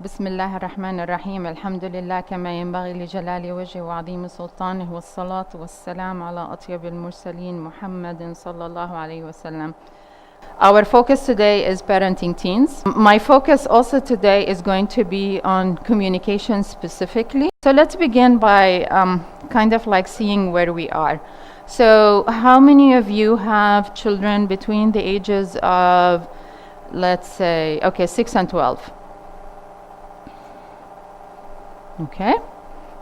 بسم الله الرحمن الرحيم الحمد لله كما ينبغي لجلال وجهه وعظيم سلطانه والصلاة والسلام على أطيب المرسلين محمد صلى الله عليه وسلم. Our focus today is parenting teens. My focus also today is going to be on communication specifically. So let's begin by kind of like seeing where we are. So how many of you have children between the ages of, let's say, 6 and 12? Okay.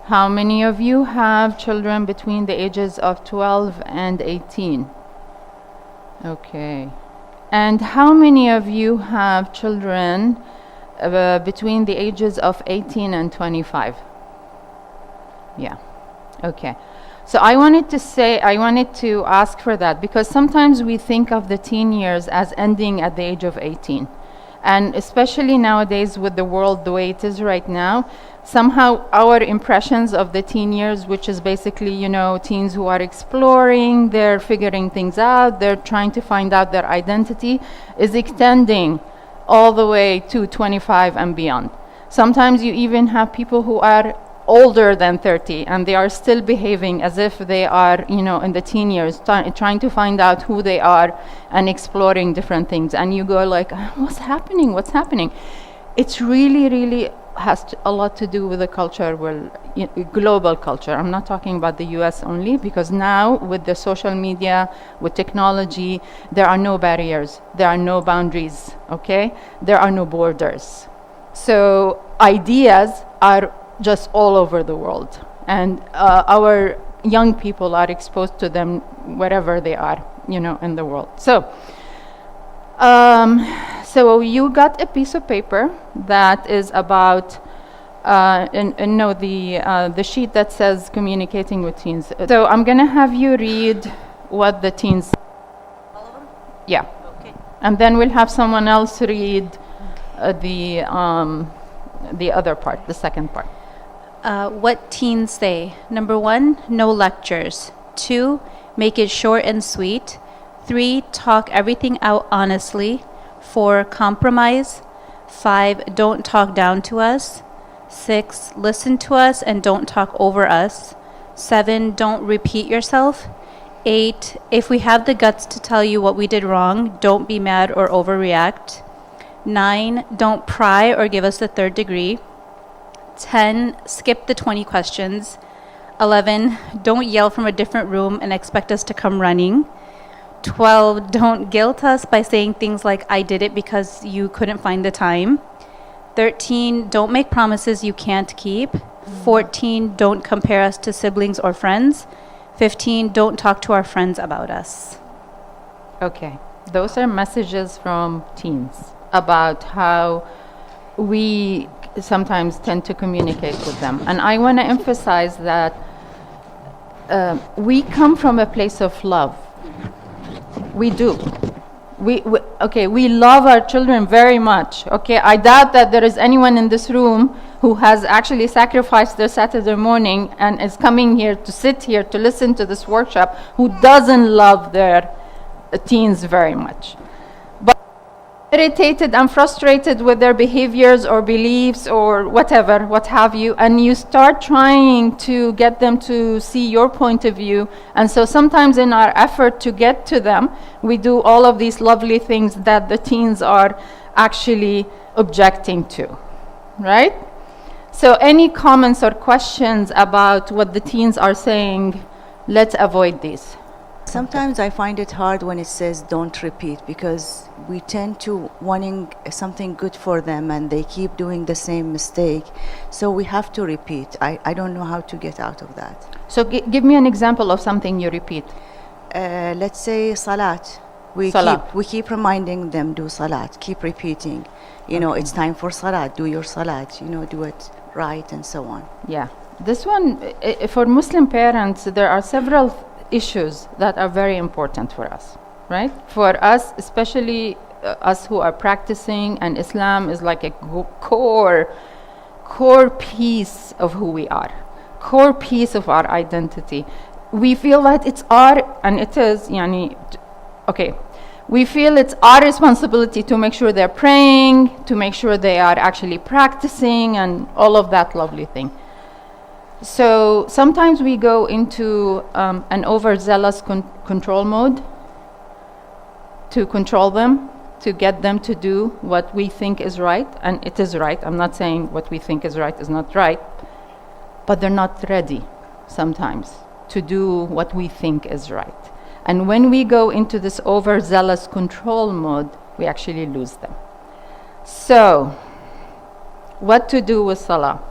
How many of you have children between the ages of 12 and 18? Okay. And how many of you have children between the ages of 18 and 25? Yeah. Okay. So I wanted to ask for that because sometimes we think of the teen years as ending at the age of 18. And especially nowadays with the world the way it is right now, somehow our impressions of the teen years, which is basically, teens who are exploring, they're figuring things out, they're trying to find out their identity, is extending all the way to 25 and beyond. Sometimes you even have people who are older than 30 and they are still behaving as if they are, in the teen years, trying to find out who they are and exploring different things. And you go like, what's happening? It's really has a lot to do with the culture, global culture. I'm not talking about the US only, because now with the social media, with technology, there are no barriers, there are no boundaries, okay? There are no borders. So ideas are just all over the world, and our young people are exposed to them wherever they are, in the world. So you got a piece of paper that is about the sheet that says communicating with teens. So I'm gonna have you read what the teens. All of them? Yeah. Okay. And then we'll have someone else read the other part, the second part. What teens say. Number 1, no lectures. 2, make it short and sweet. 3, talk everything out honestly. 4, compromise. 5, don't talk down to us. 6, listen to us and don't talk over us. 7, don't repeat yourself. 8, if we have the guts to tell you what we did wrong, don't be mad or overreact. 9, don't pry or give us the third degree. 10, skip the 20 questions. 11, don't yell from a different room and expect us to come running. 12, don't guilt us by saying things like, I did it because you couldn't find the time. 13, don't make promises you can't keep. 14, don't compare us to siblings or friends. 15, don't talk to our friends about us. Okay, those are messages from teens about how we sometimes tend to communicate with them. And I want to emphasize that we come from a place of love. We do. We love our children very much. Okay, I doubt that there is anyone in this room who has actually sacrificed their Saturday morning and is coming here to sit here to listen to this workshop who doesn't love their teens very much. Irritated and frustrated with their behaviors or beliefs or whatever, what have you, and you start trying to get them to see your point of view. And so sometimes in our effort to get to them, we do all of these lovely things that the teens are actually objecting to, right? So any comments or questions about what the teens are saying, let's avoid these. Sometimes I find it hard when it says don't repeat, because we tend to wanting something good for them and they keep doing the same mistake. So we have to repeat. I don't know how to get out of that. So give me an example of something you repeat. Let's say salat. We keep reminding them, do salat. Keep repeating. It's time for salat. Do your salat. Do it right and so on. Yeah. This one, for Muslim parents, there are several issues that are very important for us, right? For us, especially us who are practicing, and Islam is like a core piece of who we are, core piece of our identity. We feel that it's our, and it is, okay, We feel it's our responsibility to make sure they're praying, to make sure they are actually practicing, and all of that lovely thing. So sometimes we go into an overzealous control mode to control them, to get them to do what we think is right, and it is right. I'm not saying what we think is right is not right, but they're not ready sometimes to do what we think is right. And when we go into this overzealous control mode, we actually lose them. So, what to do with salah?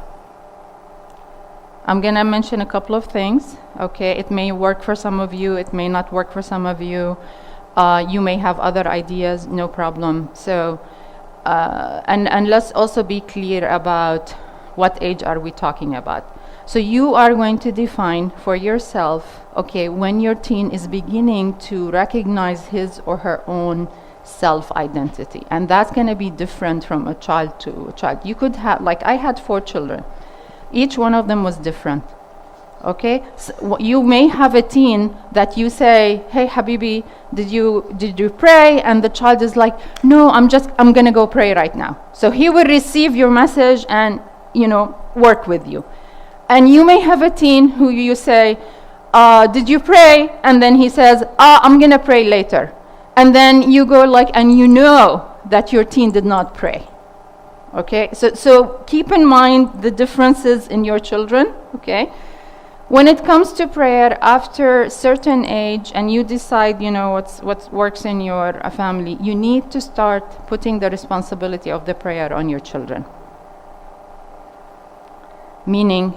I'm going to mention a couple of things, okay? It may work for some of you, it may not work for some of you. You may have other ideas, no problem. So, and let's also be clear about what age are we talking about. So you are going to define for yourself, okay, when your teen is beginning to recognize his or her own self-identity. And that's going to be different from a child to a child. You could have, like I had 4 children. Each one of them was different. Okay, so you may have a teen that you say, "Hey, Habibi, did you pray?" And the child is like, "No, I'm gonna go pray right now." So he will receive your message and work with you. And you may have a teen who you say, "Did you pray?" And then he says, "I'm gonna pray later." And then you go and you know that your teen did not pray. Okay, so keep in mind the differences in your children. Okay. When it comes to prayer, after a certain age, and you decide, what works in your family, you need to start putting the responsibility of the prayer on your children. Meaning,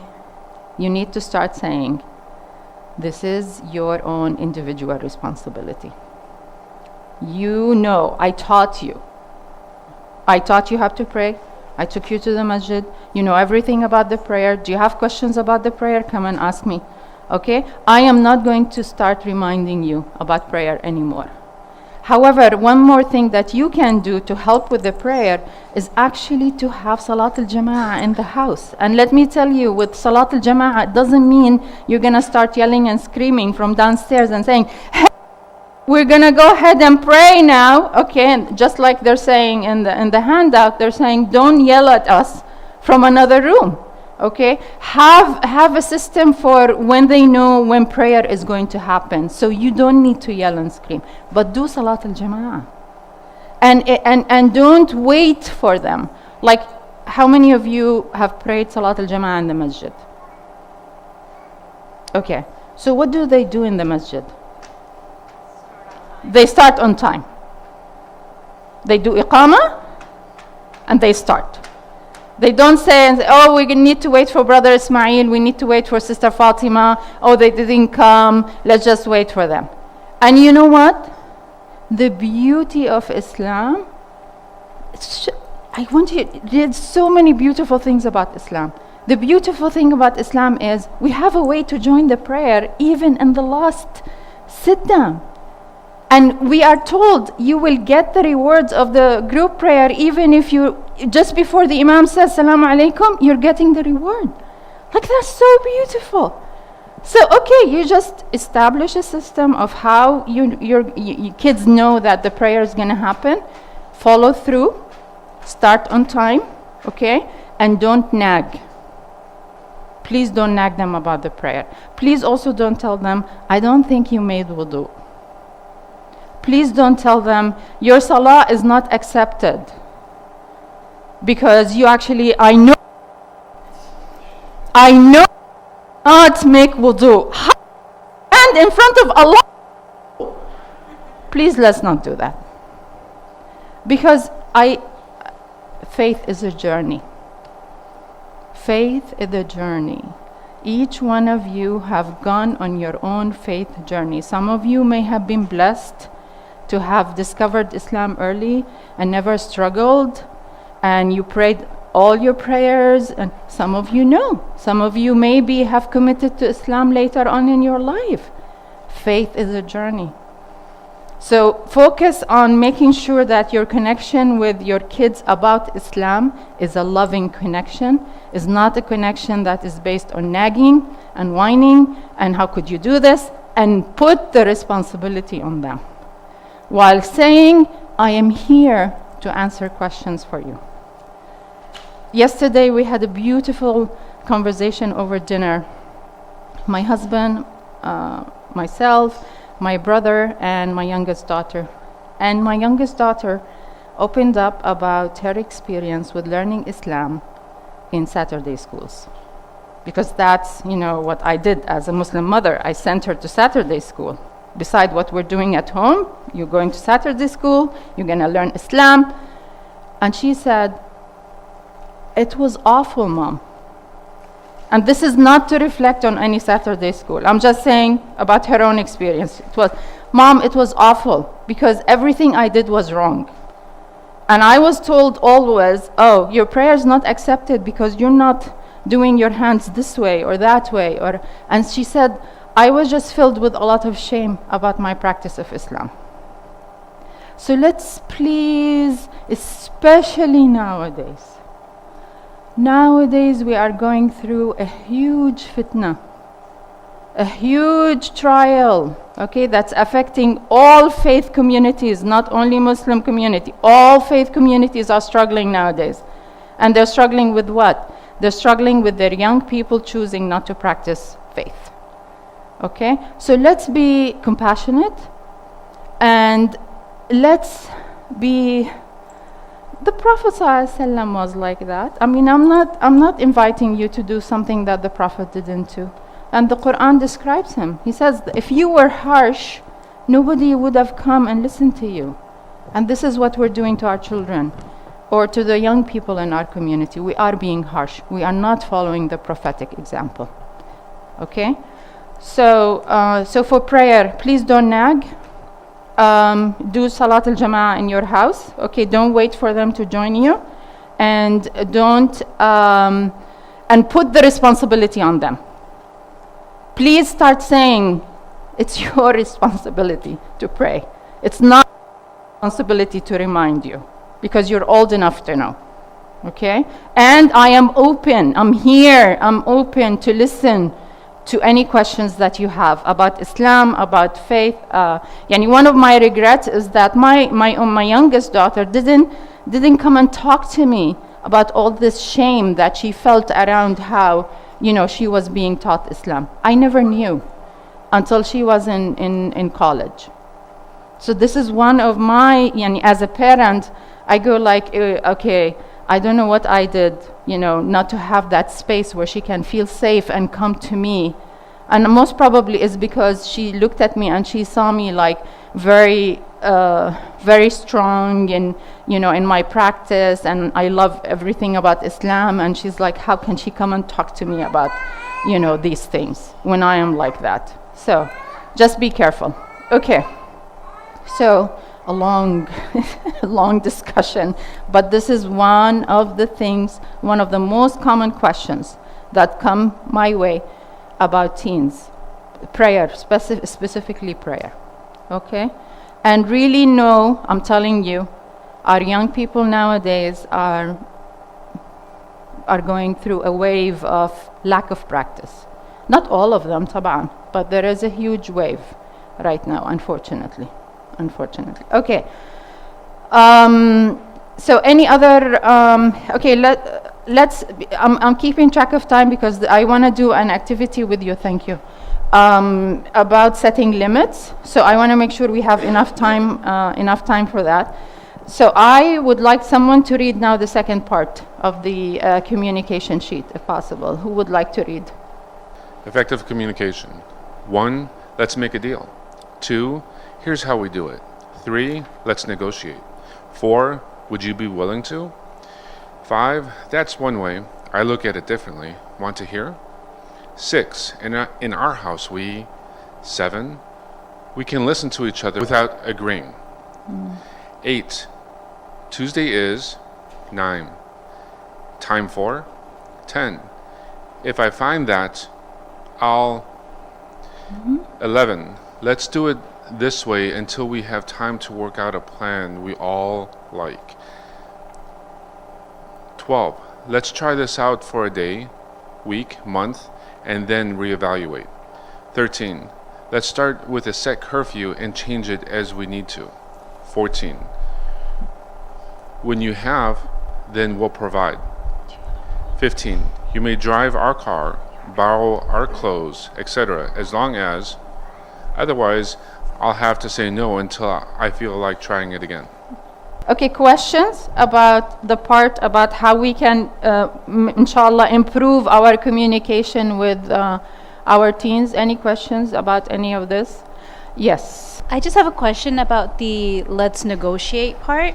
you need to start saying, this is your own individual responsibility. I taught you. I taught you how to pray. I took you to the masjid. You know everything about the prayer. Do you have questions about the prayer? Come and ask me. Okay? I am not going to start reminding you about prayer anymore. However, one more thing that you can do to help with the prayer is actually to have Salat al-Jama'ah in the house. And let me tell you, with Salat al-Jama'ah, it doesn't mean you're going to start yelling and screaming from downstairs and saying, "Hey, we're going to go ahead and pray now." Okay, and just like they're saying in the handout, they're saying, don't yell at us from another room. Okay, have a system for when they know when prayer is going to happen. So you don't need to yell and scream, but do Salat al-Jama'ah. And don't wait for them. Like, how many of you have prayed Salat al-Jama'ah in the masjid? Okay, so what do they do in the masjid? They start on time. They do iqamah and they start. They don't say, "Oh, we need to wait for Brother Ismail, we need to wait for Sister Fatima, oh, they didn't come, let's just wait for them." And you know what? The beauty of Islam, there's so many beautiful things about Islam. The beautiful thing about Islam is we have a way to join the prayer even in the last sit down. And we are told you will get the rewards of the group prayer even if you, just before the Imam says Salaam Alaikum, you're getting the reward. Like, that's so beautiful. So, okay, you just establish a system of how your kids know that the prayer is going to happen. Follow through. Start on time, okay? And don't nag. Please don't nag them about the prayer. Please also don't tell them, "I don't think you made wudu." Please don't tell them, "Your salah is not accepted because you actually, I know not make wudu." And in front of Allah. Please, let's not do that. Because faith is a journey. Faith is a journey. Each one of you have gone on your own faith journey. Some of you may have been blessed to have discovered Islam early and never struggled, and you prayed all your prayers, and some of you know. Some of you maybe have committed to Islam later on in your life. Faith is a journey. So focus on making sure that your connection with your kids about Islam is a loving connection, is not a connection that is based on nagging and whining and how could you do this, and put the responsibility on them. while saying, I am here to answer questions for you. Yesterday we had a beautiful conversation over dinner. My husband, myself, my brother, and my youngest daughter. And my youngest daughter opened up about her experience with learning Islam in Saturday schools. Because that's, what I did as a Muslim mother. I sent her to Saturday school. Beside what we're doing at home, you're going to Saturday school, you're going to learn Islam. And she said, it was awful, Mom. And this is not to reflect on any Saturday school. I'm just saying about her own experience. It was, Mom, it was awful because everything I did was wrong. And I was told always, oh, your prayer is not accepted because you're not doing your hands this way or that way. And she said, I was just filled with a lot of shame about my practice of Islam. So let's please, especially nowadays we are going through a huge fitna, a huge trial, okay, that's affecting all faith communities, not only Muslim community. All faith communities are struggling nowadays. And they're struggling with what? They're struggling with their young people choosing not to practice faith. Okay? So let's be compassionate and let's be... The Prophet ﷺ was like that. I mean, I'm not inviting you to do something that the Prophet didn't do. And the Quran describes him. He says, if you were harsh, nobody would have come and listened to you. And this is what we're doing to our children or to the young people in our community. We are being harsh. We are not following the prophetic example. Okay? So for prayer, please don't nag. Do Salat al-Jama'ah in your house. Okay, don't wait for them to join you. And don't, and put the responsibility on them. Please start saying, it's your responsibility to pray. It's not responsibility to remind you, because you're old enough to know. Okay? And I am open, I'm here, I'm open to listen to any questions that you have about Islam, about faith. One of my regrets is that my youngest daughter didn't come and talk to me about all this shame that she felt around how she was being taught Islam. I never knew until she was in college. So this is one of my, as a parent, I go like, okay, I don't know what I did, not to have that space where she can feel safe and come to me. And most probably is because she looked at me and she saw me like very, very strong in my practice, and I love everything about Islam. And she's like, how can she come and talk to me about, these things when I am like that? So just be careful. Okay. So a long, long discussion, but this is one of the most common questions that come my way about teens. Prayer, specifically prayer, okay? And really know, I'm telling you, our young people nowadays are going through a wave of lack of practice. Not all of them, taban, but there is a huge wave right now, unfortunately. Okay. So any other, I'm keeping track of time because I want to do an activity with you, thank you, about setting limits. So I want to make sure we have enough time for that. So I would like someone to read now the second part of the communication sheet, if possible. Who would like to read? Effective communication. 1, let's make a deal. 2, here's how we do it. 3, let's negotiate. 4, would you be willing to? 5, that's one way. I look at it differently. Want to hear? 6, in our house 7, we can listen to each other without agreeing. 8, Tuesday is. 9, time for. 10, if I find that, I'll. 11, let's do it this way until we have time to work out a plan we all like. 12, let's try this out for a day, week, month, and then reevaluate. 13, let's start with a set curfew and change it as we need to. 14. When you have, then we'll provide. 15. You may drive our car, borrow our clothes, etc., as long as, otherwise, I'll have to say no until I feel like trying it again. Okay, questions about the part about how we can, inshallah, improve our communication with our teens? Any questions about any of this? Yes. I just have a question about the let's negotiate part.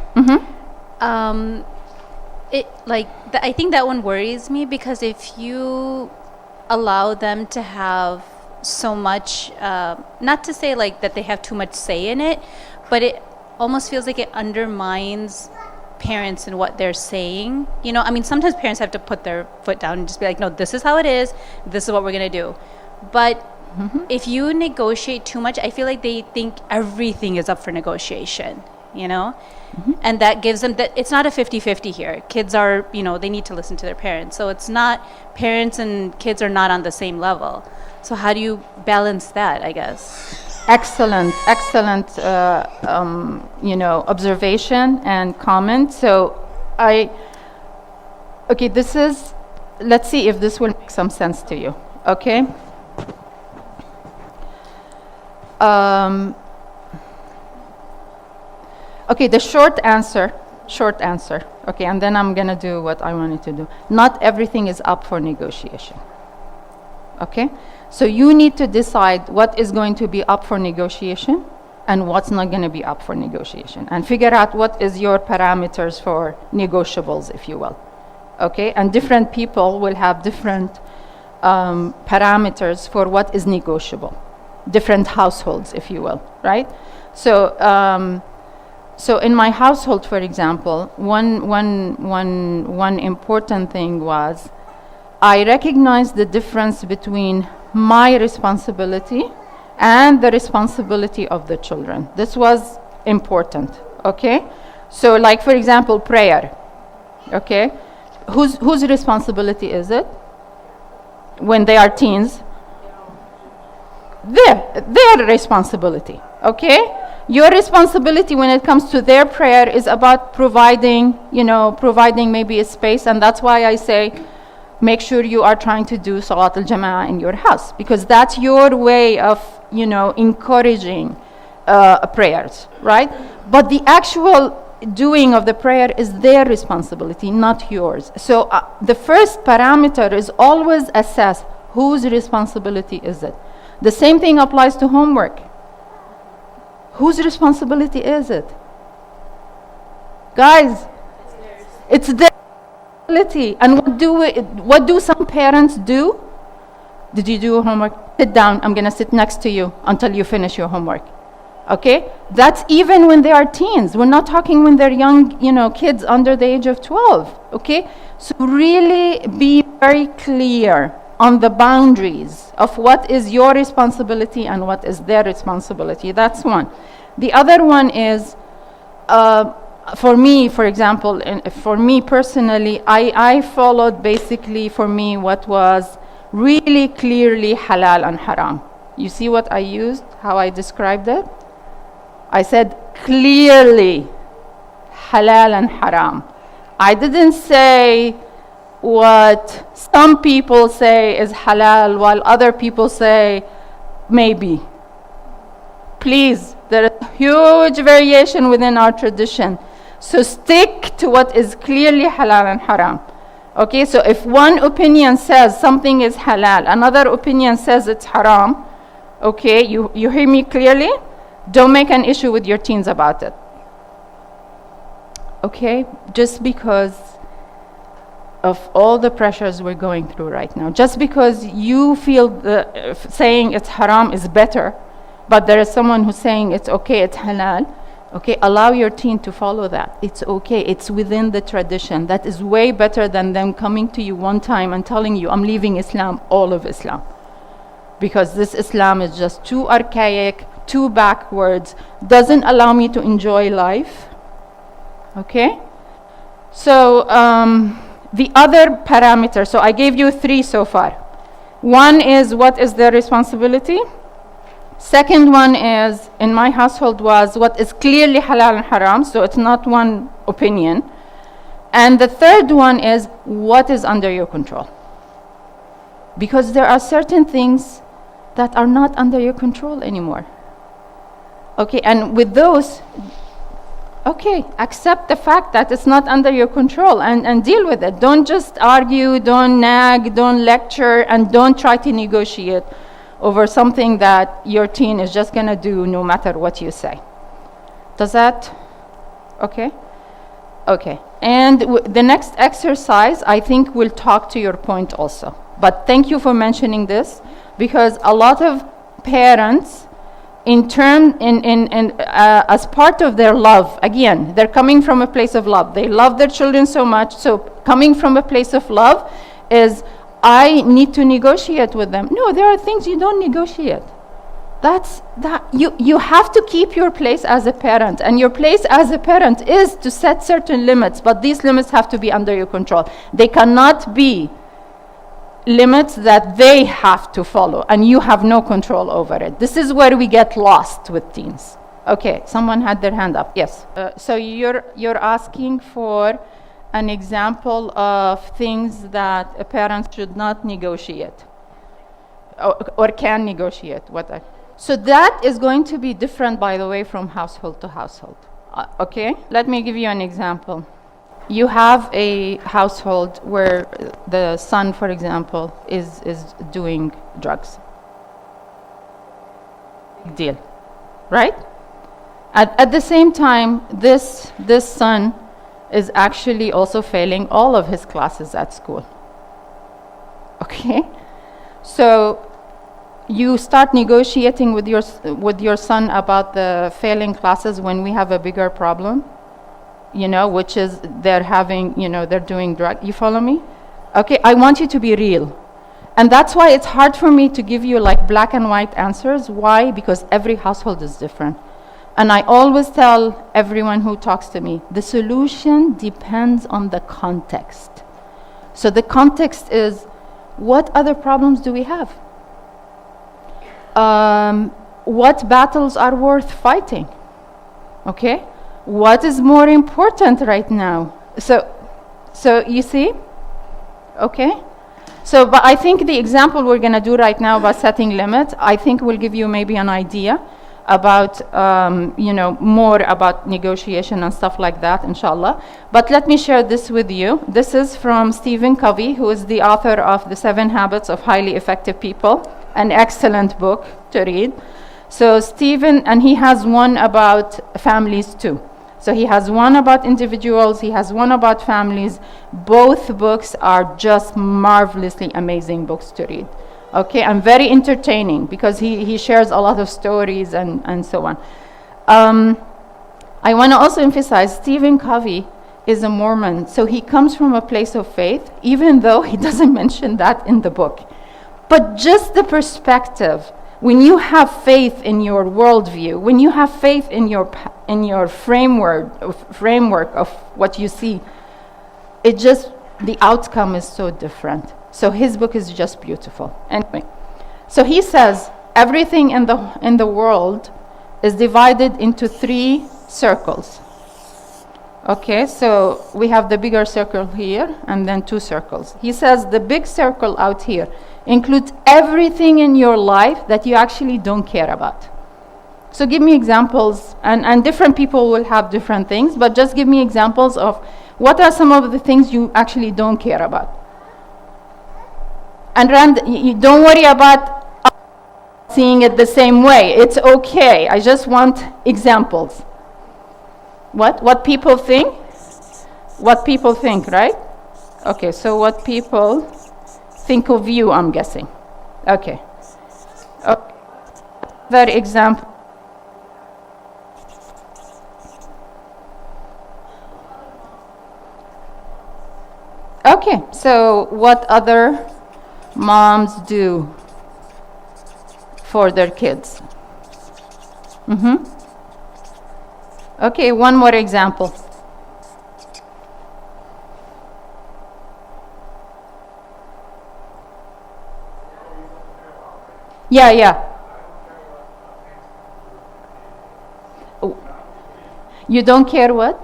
I think that one worries me, because if you allow them to have so much, not to say like that they have too much say in it, but it almost feels like it undermines parents and what they're saying. You know, I mean, sometimes parents have to put their foot down and just be like, no, this is how it is. This is what we're going to do. But if you negotiate too much, I feel like they think everything is up for negotiation, you know? And that gives them that it's not a 50-50 here. Kids are, you know, they need to listen to their parents. So it's not, parents and kids are not on the same level. So how do you balance that, I guess? Excellent, observation and comment. So this is, let's see if this will make some sense to you, okay? Okay, the short answer, okay, and then I'm gonna do what I wanted to do. Not everything is up for negotiation, okay? So you need to decide what is going to be up for negotiation and what's not going to be up for negotiation, and figure out what is your parameters for negotiables, if you will. Okay, and different people will have different parameters for what is negotiable. Different households, if you will, right? So, so in my household, for example, one important thing was I recognized the difference between my responsibility and the responsibility of the children. This was important, okay? So like, for example, prayer, okay? Whose responsibility is it when they are teens? Their responsibility, okay? Your responsibility when it comes to their prayer is about providing maybe a space, and that's why I say, make sure you are trying to do Salat al-Jama'ah in your house, because that's your way of, encouraging prayers, right? But the actual doing of the prayer is their responsibility, not yours. So the first parameter is always assess whose responsibility is it. The same thing applies to homework. Whose responsibility is it? Guys, it's their responsibility. And what do some parents do? Did you do homework? Sit down. I'm going to sit next to you until you finish your homework. Okay? That's even when they are teens. We're not talking when they're young, kids under the age of 12. Okay? So really be very clear on the boundaries of what is your responsibility and what is their responsibility. That's one. The other one is, for me, for example, for me personally, I followed basically for me what was really clearly halal and haram. You see what I used, how I described it? I said clearly halal and haram. I didn't say what some people say is halal while other people say maybe. Please, there is huge variation within our tradition. So stick to what is clearly halal and haram. Okay, so if one opinion says something is halal, another opinion says it's haram, okay, you hear me clearly? Don't make an issue with your teens about it. Okay, just because of all the pressures we're going through right now, just because you feel saying it's haram is better, but there is someone who's saying it's okay, it's halal, okay, allow your teen to follow that. It's okay, it's within the tradition. That is way better than them coming to you one time and telling you, I'm leaving Islam, all of Islam. Because this Islam is just too archaic, too backwards, doesn't allow me to enjoy life. Okay? So, the other parameter, so I gave you 3 so far. One is what is their responsibility? Second one is, in my household, was what is clearly halal and haram, so it's not one opinion. And the third one is what is under your control. Because there are certain things that are not under your control anymore. Okay, and with those, okay, accept the fact that it's not under your control and deal with it. Don't just argue, don't nag, don't lecture, and don't try to negotiate over something that your teen is just gonna do no matter what you say. Does that, okay? Okay, and the next exercise, I think, will talk to your point also. But thank you for mentioning this, because a lot of parents, as part of their love, again, they're coming from a place of love. They love their children so much, so coming from a place of love is, I need to negotiate with them. No, there are things you don't negotiate. You have to keep your place as a parent, and your place as a parent is to set certain limits, but these limits have to be under your control. They cannot be limits that they have to follow, and you have no control over it. This is where we get lost with teens. Okay, someone had their hand up. Yes. So you're asking for an example of things that a parent should not negotiate or can negotiate. So that is going to be different, by the way, from household to household. Okay, let me give you an example. You have a household where the son, for example, is doing drugs. Big deal, right? At the same time, this son is actually also failing all of his classes at school. Okay? So you start negotiating with your son about the failing classes when we have a bigger problem, which is they're doing drug. You follow me? Okay, I want you to be real. And that's why it's hard for me to give you like black and white answers. Why? Because every household is different. And I always tell everyone who talks to me, the solution depends on the context. So the context is, what other problems do we have? What battles are worth fighting? Okay? What is more important right now? So you see? Okay? So, but I think the example we're going to do right now about setting limits, I think will give you maybe an idea about, more about negotiation and stuff like that, inshallah. But let me share this with you. This is from Stephen Covey, who is the author of The 7 Habits of Highly Effective People, an excellent book to read. So Stephen, and he has one about families too. So he has one about individuals, he has one about families. Both books are just marvelously amazing books to read. Okay, and very entertaining because he shares a lot of stories and so on. I want to also emphasize Stephen Covey is a Mormon, so he comes from a place of faith, even though he doesn't mention that in the book. But just the perspective, when you have faith in your worldview, when you have faith in your framework of what you see, the outcome is so different. So his book is just beautiful. Anyway, so he says everything in the world is divided into 3 circles. Okay, so we have the bigger circle here and then 2 circles. He says the big circle out here includes everything in your life that you actually don't care about. So give me examples, and different people will have different things, but just give me examples of what are some of the things you actually don't care about. And you don't worry about seeing it the same way. It's okay. I just want examples. What people think? What people think, right? Okay, so what people think of you, I'm guessing. Okay. That example. Okay, so what other moms do for their kids? Okay, one more example. Yeah. You don't care what?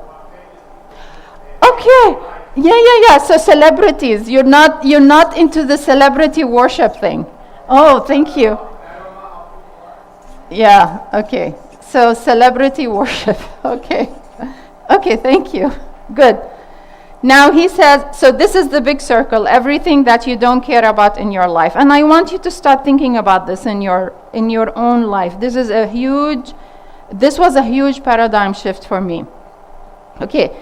Okay. Yeah. So celebrities, you're not into the celebrity worship thing. Oh, thank you. Yeah, okay. So celebrity worship. Okay. Okay, thank you. Good. Now he says, so this is the big circle, everything that you don't care about in your life. And I want you to start thinking about this in your own life. This was a huge paradigm shift for me. Okay.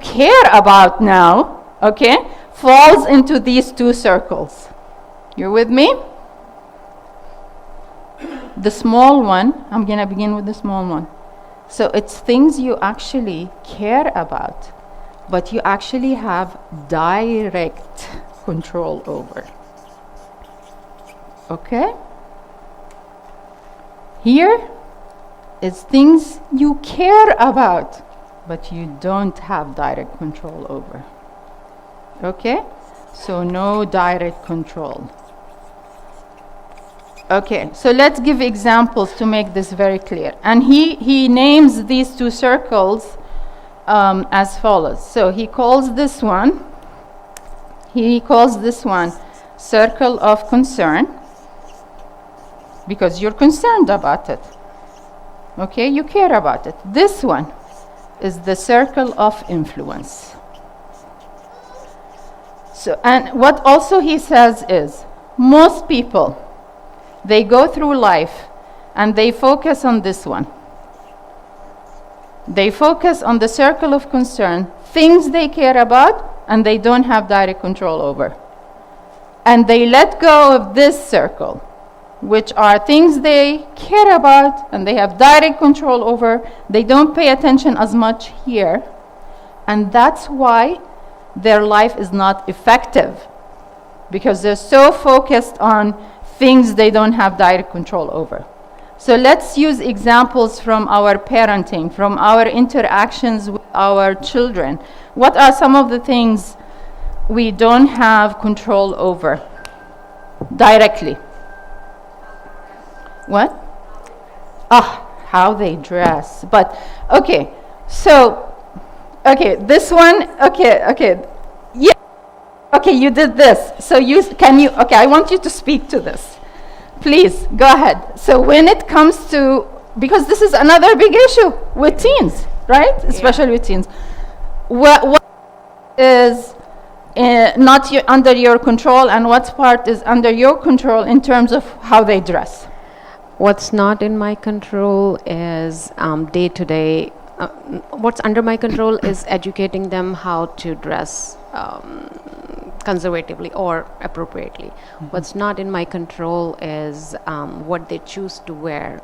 Care about now, okay, falls into these two circles. You're with me? The small one, I'm going to begin with the small one. So it's things you actually care about, but you actually have direct control over. Okay? Here is things you care about, but you don't have direct control over. Okay? So no direct control. Okay, so let's give examples to make this very clear. And he names these two circles as follows. So he calls this one circle of concern, because you're concerned about it. Okay, you care about it. This one is the circle of influence. So, and what also he says is, most people, they go through life and they focus on this one. They focus on the circle of concern, things they care about and they don't have direct control over. And they let go of this circle, which are things they care about and they have direct control over. They don't pay attention as much here. And that's why their life is not effective, because they're so focused on things they don't have direct control over. So let's use examples from our parenting, from our interactions with our children. What are some of the things we don't have control over directly? What? How they dress. But, okay, so, okay, this one, okay. Yeah. Okay, you did this. So okay, I want you to speak to this. Please, go ahead. So when it comes to, because this is another big issue with teens, right? Especially with teens. What is not under your control and what part is under your control in terms of how they dress? What's not in my control is day to day. What's under my control is educating them how to dress conservatively or appropriately. What's not in my control is what they choose to wear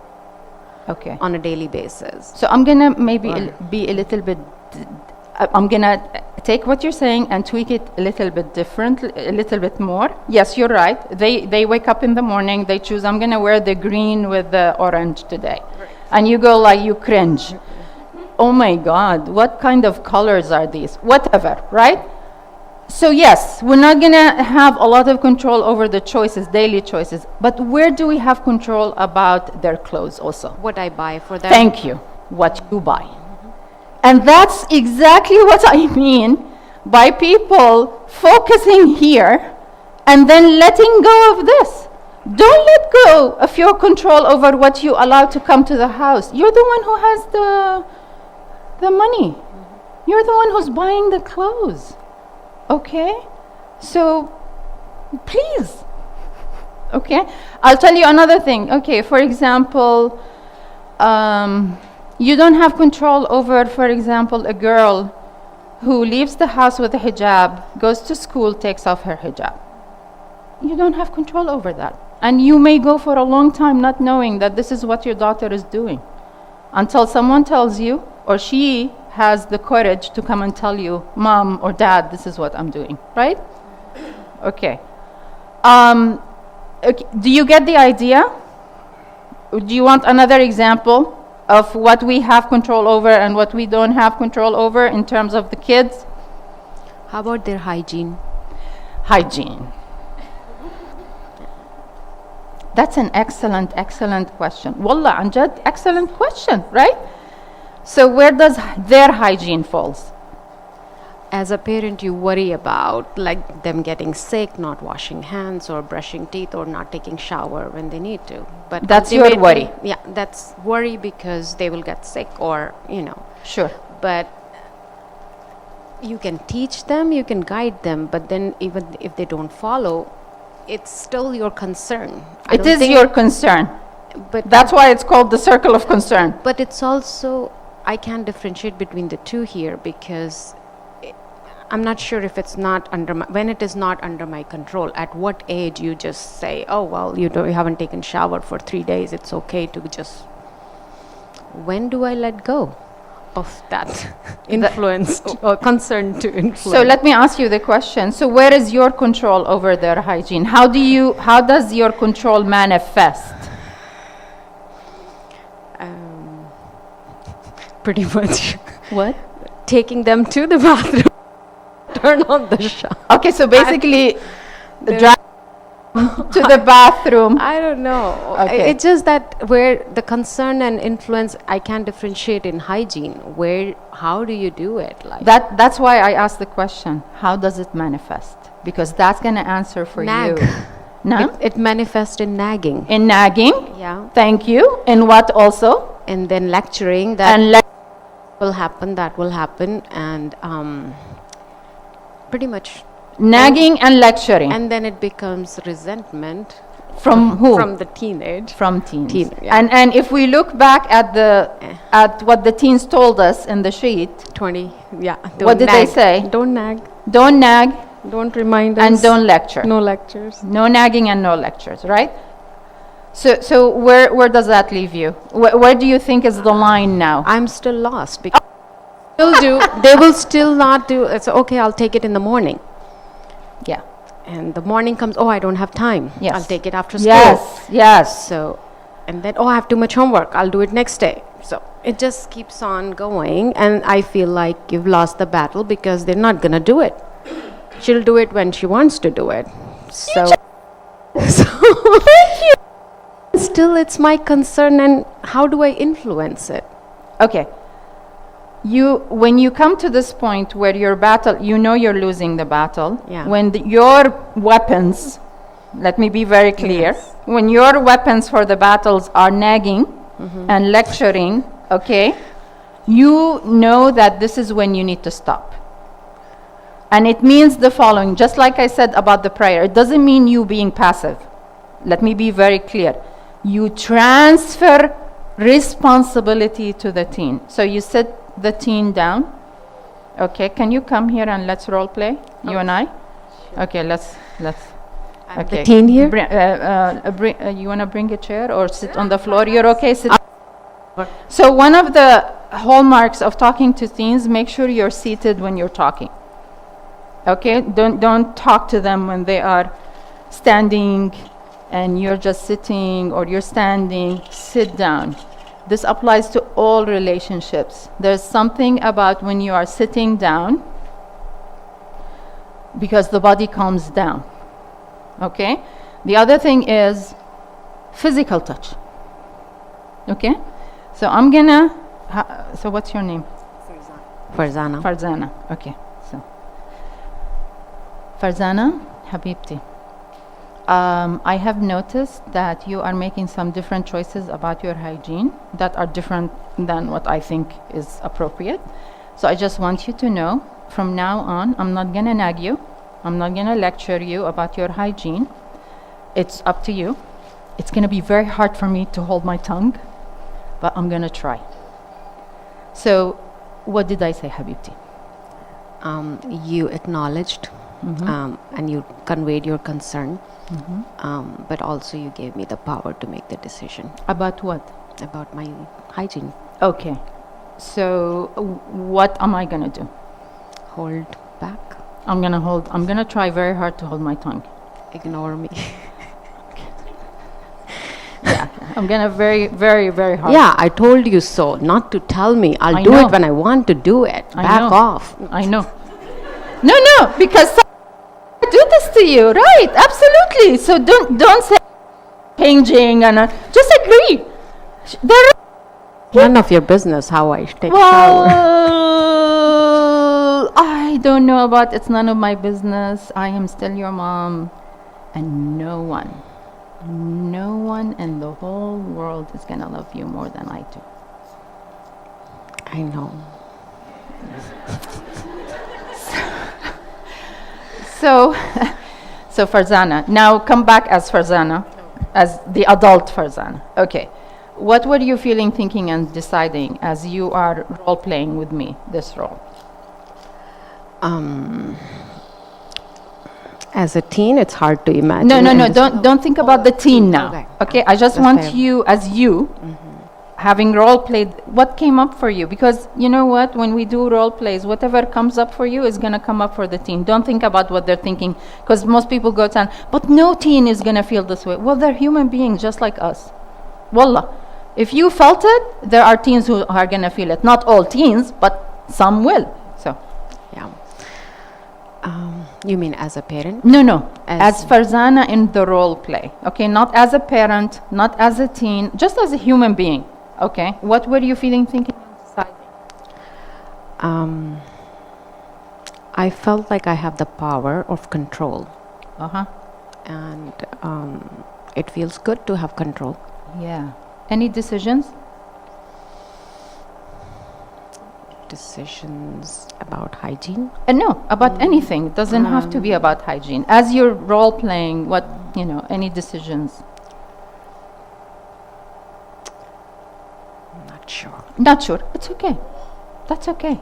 on a daily basis. So I'm going to maybe be a little bit, I'm going to take what you're saying and tweak it a little bit different, a little bit more. Yes, you're right. They wake up in the morning, they choose, I'm going to wear the green with the orange today. Right. And you go like, you cringe. Oh my God, what kind of colors are these? Whatever, right? So yes, we're not going to have a lot of control over the choices, daily choices, but where do we have control about their clothes also? What I buy for them. Thank you. What you buy. And that's exactly what I mean by people focusing here and then letting go of this. Don't let go of your control over what you allow to come to the house. You're the one who has the money. You're the one who's buying the clothes. Okay? So, please. Okay? I'll tell you another thing. Okay, for example, you don't have control over, for example, a girl who leaves the house with a hijab, goes to school, takes off her hijab. You don't have control over that. And you may go for a long time not knowing that this is what your daughter is doing, until someone tells you, or she has the courage to come and tell you, Mom or Dad, this is what I'm doing, right? Okay. Okay. Do you get the idea? Do you want another example of what we have control over and what we don't have control over in terms of the kids? How about their hygiene? Hygiene. That's an excellent question. Wallah, Anjad, excellent question, right? So where does their hygiene falls? As a parent, you worry about like them getting sick, not washing hands or brushing teeth or not taking shower when they need to. But That's your ultimately- worry. Yeah, that's worry because they will get sick or, Sure. but you can teach them, you can guide them, but then even if they don't follow, it's still your concern. I It don't is think- your concern. but That's why it's called the circle of concern. But it's also, I can't differentiate between the two here because I'm not sure if it's not when it is not under my control. At what age you just say, oh, well, you haven't taken shower for 3 days, it's okay to just, when do I let go of that influence or concern to influence? So let me ask you the question. So where is your control over their hygiene? How does your control manifest? Pretty much What? taking them to the bathroom, turn on the shower. Okay, so basically, drag to the bathroom. I don't know. Okay. It's just that where the concern and influence, I can't differentiate in hygiene. How do you do it? Like That's why I asked the question. How does it manifest? Because that's going to answer for Nag. you. No? it manifests in nagging. In nagging. Yeah. Thank you. In what also? And then lecturing that And will happen, that will happen, and pretty much. nagging and lecturing. And then it becomes resentment From who? from the teenage. From teens. Yeah. And if we look back at what the teens told us in the sheet, 20, yeah. What did they say? Don't nag. don't nag Don't remind us. and don't lecture. No lectures. No nagging and no lectures, right? So where does that leave you? Where do you think is the line now? I'm still lost because they will still not do. It's okay. I'll take it in the morning. Yeah. And the morning comes. Oh, I don't have time. Yes. I'll take it after school. Yes. So, and then I have too much homework. I'll do it next day. So it just keeps on going, and I feel like you've lost the battle because they're not gonna do it. She'll do it when she wants to do it. So, thank you. Still, it's my concern, and how do I influence it? Okay. When you come to this point where your battle, you're losing the battle. Yeah. When your weapons, let me be very clear, Yes. when your weapons for the battles are nagging and lecturing, okay, you know that this is when you need to stop. And it means the following, just like I said about the prayer, it doesn't mean you being passive. Let me be very clear. You transfer responsibility to the teen. So you sit the teen down. Okay, can you come here and let's role play, you and I? Okay, let's. Okay. the teen here? You want to bring a chair or sit on the floor? You're okay? Sit. So one of the hallmarks of talking to teens, make sure you're seated when you're talking. Okay, don't talk to them when they are standing and you're just sitting, or you're standing. Sit down. This applies to all relationships. There's something about when you are sitting down, because the body calms down. Okay? The other thing is physical touch. Okay? So I'm gonna, so what's your name? Farzana. Farzana. Okay. So, Farzana, Habibti. I have noticed that you are making some different choices about your hygiene that are different than what I think is appropriate. So I just want you to know, from now on, I'm not going to nag you. I'm not going to lecture you about your hygiene. It's up to you. It's going to be very hard for me to hold my tongue, but I'm going to try. So what did I say, Habibti? You acknowledged and you conveyed your concern, but also you gave me the power to make the decision About what? about my hygiene. Okay. So what am I going to do? Hold back, I'm going to try very hard to hold my tongue. ignore me. Yeah. I'm going to very, very, very hard. Yeah, I told you so, not to tell me. I'll I do know. it when I want to do it. I Back know. off. I know. No, because some do this to you, right? Absolutely. So don't say changing and just agree. They're None of your business how I take shower. Well, I don't know about it's none of my business. I am still your mom. And no one in the whole world is going to love you more than I do. I know. So Farzana, now come back as Farzana, as the adult Farzana. Okay. What were you feeling, thinking, and deciding as you are role-playing with me, this role? As a teen, it's hard to imagine. No, don't think about the teen now. Okay, I just That's want fair. you, as you, having role-played, what came up for you? Because you know what, when we do role-plays, whatever comes up for you is going to come up for the teen. Don't think about what they're thinking, because most people go to, but no teen is going to feel this way. Well, they're human beings just like us. Wallah. If you felt it, there are teens who are going to feel it. Not all teens, but some will. So, Yeah. You mean as a parent? no. As Farzana in the role play. Okay, not as a parent, not as a teen, just as a human being. Okay, what were you feeling, thinking, and deciding? I felt like I have the power of control, Uh-huh. and it feels good to have control. Yeah. Any decisions? Decisions about hygiene. No, about anything. It doesn't have to be about hygiene. As you're role playing, what, any decisions? I'm not sure. Not sure. It's okay. That's okay.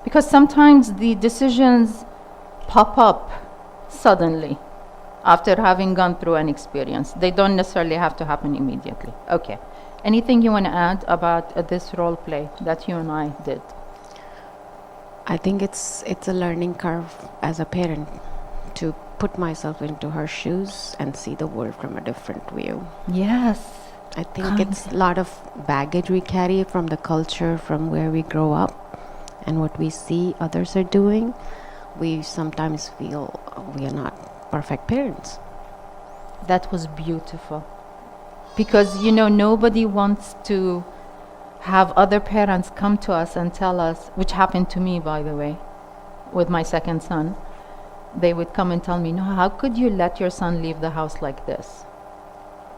Because sometimes the decisions pop up suddenly after having gone through an experience. They don't necessarily have to happen immediately. Okay. Anything you want to add about this role play that you and I did? I think it's a learning curve as a parent to put myself into her shoes and see the world from a different view. Yes. I think it's a lot of baggage we carry from the culture, from where we grow up, and what we see others are doing. We sometimes feel we are not perfect parents. That was beautiful. Because, nobody wants to have other parents come to us and tell us, which happened to me, by the way, with my second son. They would come and tell me, no, how could you let your son leave the house like this?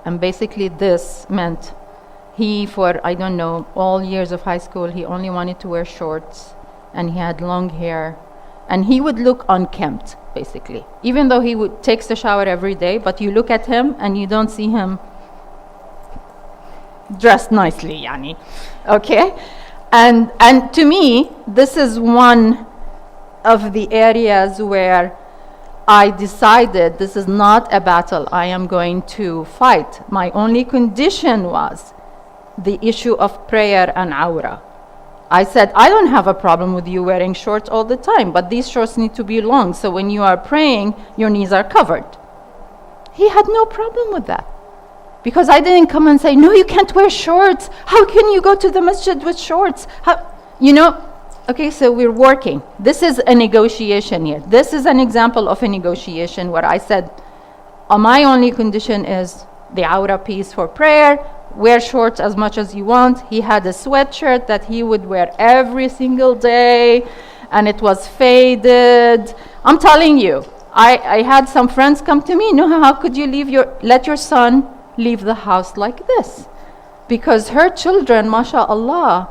And basically this meant for, I don't know, all years of high school, he only wanted to wear shorts, and he had long hair, and he would look unkempt, basically. Even though he takes the shower every day, but you look at him and you don't see him dressed nicely, yani. Okay? And to me, this is one of the areas where I decided this is not a battle I am going to fight. My only condition was the issue of prayer and aura. I said, I don't have a problem with you wearing shorts all the time, but these shorts need to be long, so when you are praying, your knees are covered. He had no problem with that. Because I didn't come and say, no, you can't wear shorts. How can you go to the masjid with shorts? Okay, so we're working. This is a negotiation here. This is an example of a negotiation where I said, my only condition is the aura piece for prayer. Wear shorts as much as you want. He had a sweatshirt that he would wear every single day, and it was faded. I'm telling you, I had some friends come to me, no, how could you let your son leave the house like this? Because her children, mashallah,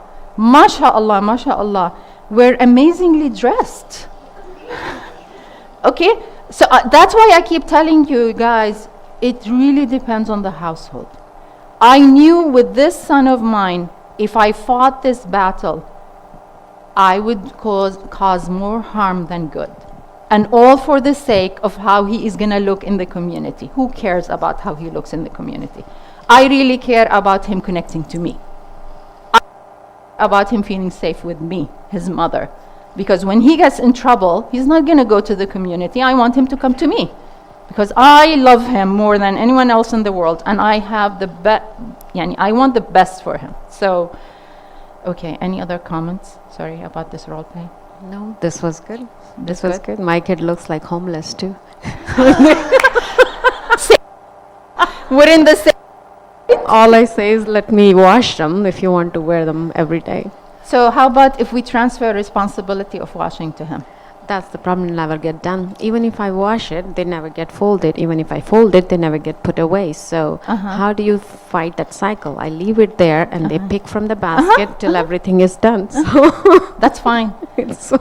were amazingly dressed. Okay, so that's why I keep telling you guys, it really depends on the household. I knew with this son of mine, if I fought this battle, I would cause more harm than good. And all for the sake of how he is going to look in the community. Who cares about how he looks in the community? I really care about him connecting to me. About him feeling safe with me, his mother. Because when he gets in trouble, he's not going to go to the community. I want him to come to me. Because I love him more than anyone else in the world. And I have I want the best for him. So, okay, any other comments? Sorry about this role play. No, this was good. This was good. My kid looks like homeless too. We're in the same. All I say is, let me wash them if you want to wear them every day. So how about if we transfer responsibility of washing to him? That's the problem, never get done. Even if I wash it, they never get folded. Even if I fold it, they never get put away. So how do you fight that cycle? I leave it there and they pick from the basket till everything is done. So That's fine. it's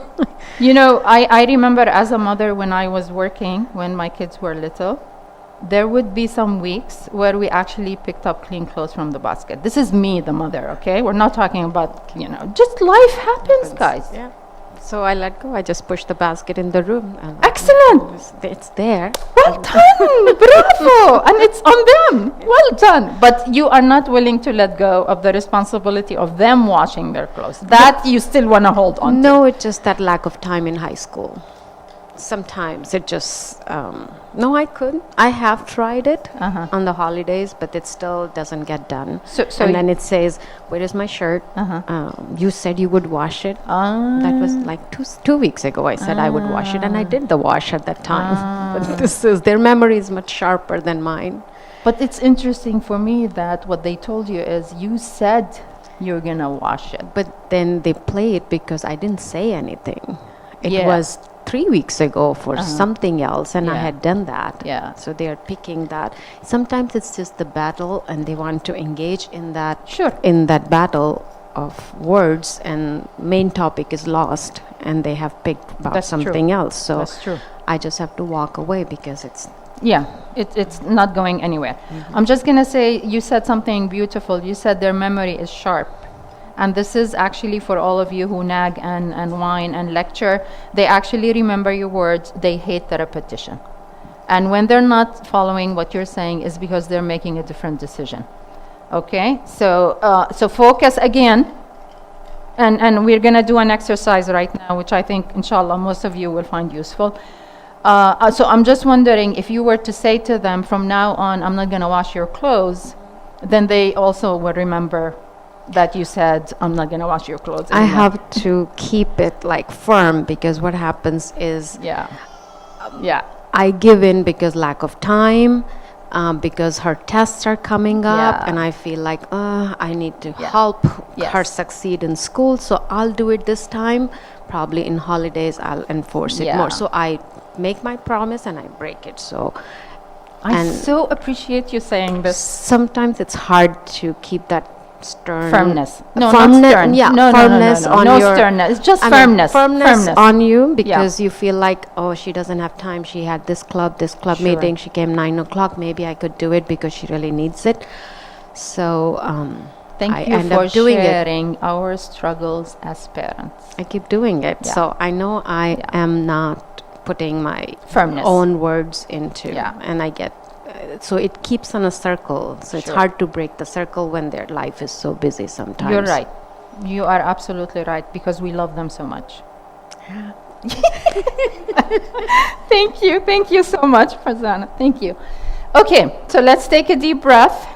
You know, I remember as a mother when I was working, when my kids were little, there would be some weeks where we actually picked up clean clothes from the basket. This is me, the mother, okay? We're not talking about, just life happens, guys. yeah. So I let go. I just push the basket in the room. And Excellent. it's there. Well done. Bravo. And it's on them. Well done. But you are not willing to let go of the responsibility of them washing their clothes. That you still want to hold on to. No, it's just that lack of time in high school. Sometimes it just, no, I couldn't. I have tried it on the holidays, but it still doesn't get done. So and then it says, where is my shirt? You said you would wash it. That was like 2 weeks ago. I said I would wash it, and I did the wash at that time. But their memory is much sharper than mine. But it's interesting for me that what they told you is you said you're going to wash it. But then they play it because I didn't say anything. It Yeah. was 3 weeks ago for something else, and I Yeah. had done that. Yeah. So they are picking that. Sometimes it's just the battle, and they want to engage in that. Sure. In that battle of words, and main topic is lost, and they have picked about That's true. something else. So That's true. I just have to walk away because it's. Yeah, it's not going anywhere. I'm just going to say, you said something beautiful. You said their memory is sharp. And this is actually for all of you who nag and whine and lecture. They actually remember your words. They hate the repetition. And when they're not following what you're saying is because they're making a different decision. Okay? So focus again. And we're going to do an exercise right now, which I think, inshallah, most of you will find useful. So I'm just wondering, if you were to say to them, from now on, I'm not going to wash your clothes, then they also will remember that you said, I'm not going to wash your clothes I anymore. have to keep it like firm, because what happens is Yeah. Yeah. I give in because lack of time, because her tests are coming up, Yeah. and I feel like I need to Yeah. help Yes. her succeed in school. So I'll do it this time. Probably in holidays I'll enforce it Yeah. more. So I make my promise and I break it. So I and so appreciate you saying this. sometimes it's hard to keep that stern Firmness. No, firmness, not stern. yeah, No, firmness no, no, no, on no. your No sternness. It's just I mean, firmness. firmness on you, because Yeah. you feel like, oh, she doesn't have time. She had this club Sure. meeting. She came 9 o'clock. Maybe I could do it because she really needs it. So Thank I you end for up doing it. sharing our struggles as parents. I keep doing it. Yeah. So I know I am not putting my Firmness. own words into, Yeah. and I get. So it keeps on a circle. So it's Sure. hard to break the circle when their life is so busy sometimes. You're right. You are absolutely right, because we love them so much. Thank you. Thank you so much, Farzana. Thank you. Okay, so let's take a deep breath.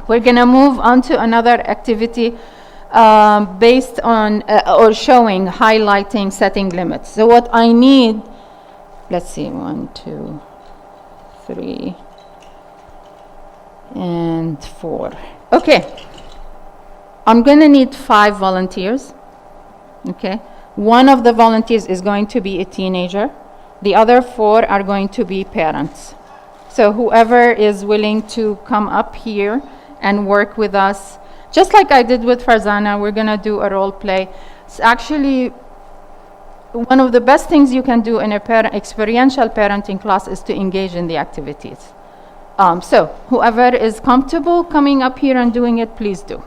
We're going to move on to another activity based on or showing, highlighting, setting limits. So what I need, let's see, 1, 2, 3, and 4. Okay. I'm going to need 5 volunteers. Okay. One of the volunteers is going to be a teenager. The other 4 are going to be parents. So whoever is willing to come up here and work with us, just like I did with Farzana, we're going to do a role play. It's actually one of the best things you can do in a experiential parenting class is to engage in the activities. So whoever is comfortable coming up here and doing it, please do.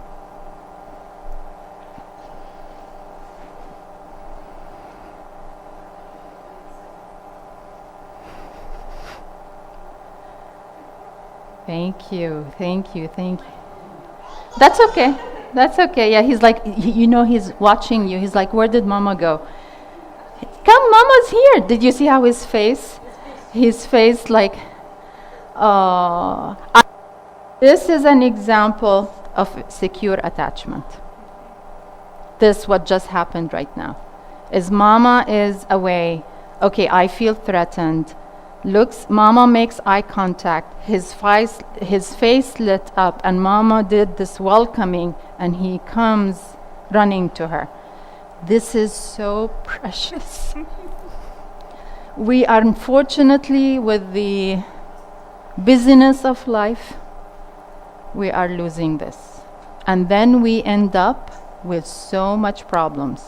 Thank you, thank you, thank you. That's okay, that's okay. Yeah, he's like, he's watching you. He's like, where did Mama go? Come, Mama's here. Did you see how his face like, this is an example of secure attachment. This, what just happened right now, is Mama is away. Okay, I feel threatened. looks, Mama makes eye contact. His face lit up, and Mama did this welcoming, and he comes running to her. This is so precious. We are unfortunately, with the busyness of life, we are losing this. And then we end up with so much problems.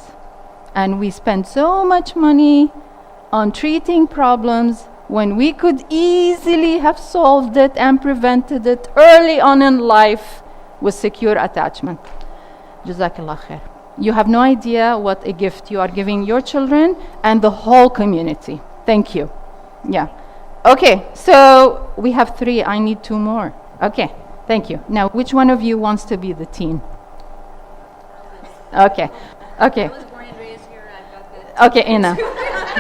And we spend so much money on treating problems when we could easily have solved it and prevented it early on in life with secure attachment. Jazakallah khair. You have no idea what a gift you are giving your children and the whole community. Thank you. Yeah. Okay, so we have 3. I need 2 more. Okay, thank you. Now, which one of you wants to be the teen? Okay. Okay. I was born and raised here. I've got this. Okay, Ina.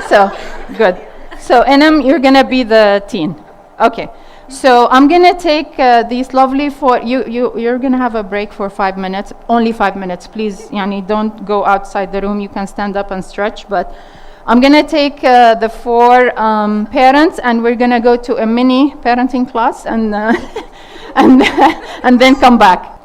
So, good. So, Enam, you're going to be the teen. Okay. So, I'm going to take these lovely you're going to have a break for 5 minutes. Only 5 minutes, please. Yani, don't go outside the room. You can stand up and stretch. But I'm going to take the 4 parents, and we're going to go to a mini parenting class and, and then come back.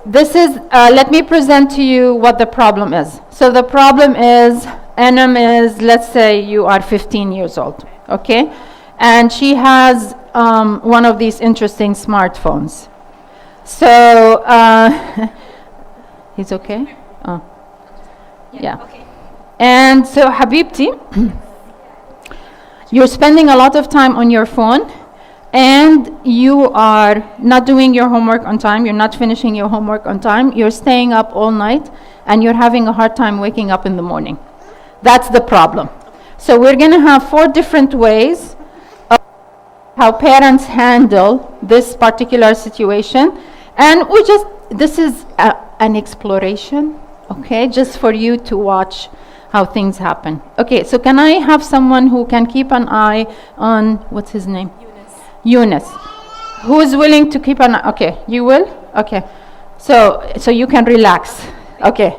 This is, let me present to you what the problem is. So the problem is, Enam is, let's say you are 15 years old, okay? And she has one of these interesting smartphones. So, he's okay? Oh. Yeah. Okay. And so, Habibti, you're spending a lot of time on your phone, and you are not doing your homework on time, you're not finishing your homework on time, you're staying up all night, and you're having a hard time waking up in the morning. That's the problem. So we're going to have 4 different ways of how parents handle this particular situation. And this is an exploration, okay, just for you to watch how things happen. Okay, so can I have someone who can keep an eye on, what's his name? Eunice. Who is willing to keep an eye? Okay, you will? Okay. So you can relax. Okay.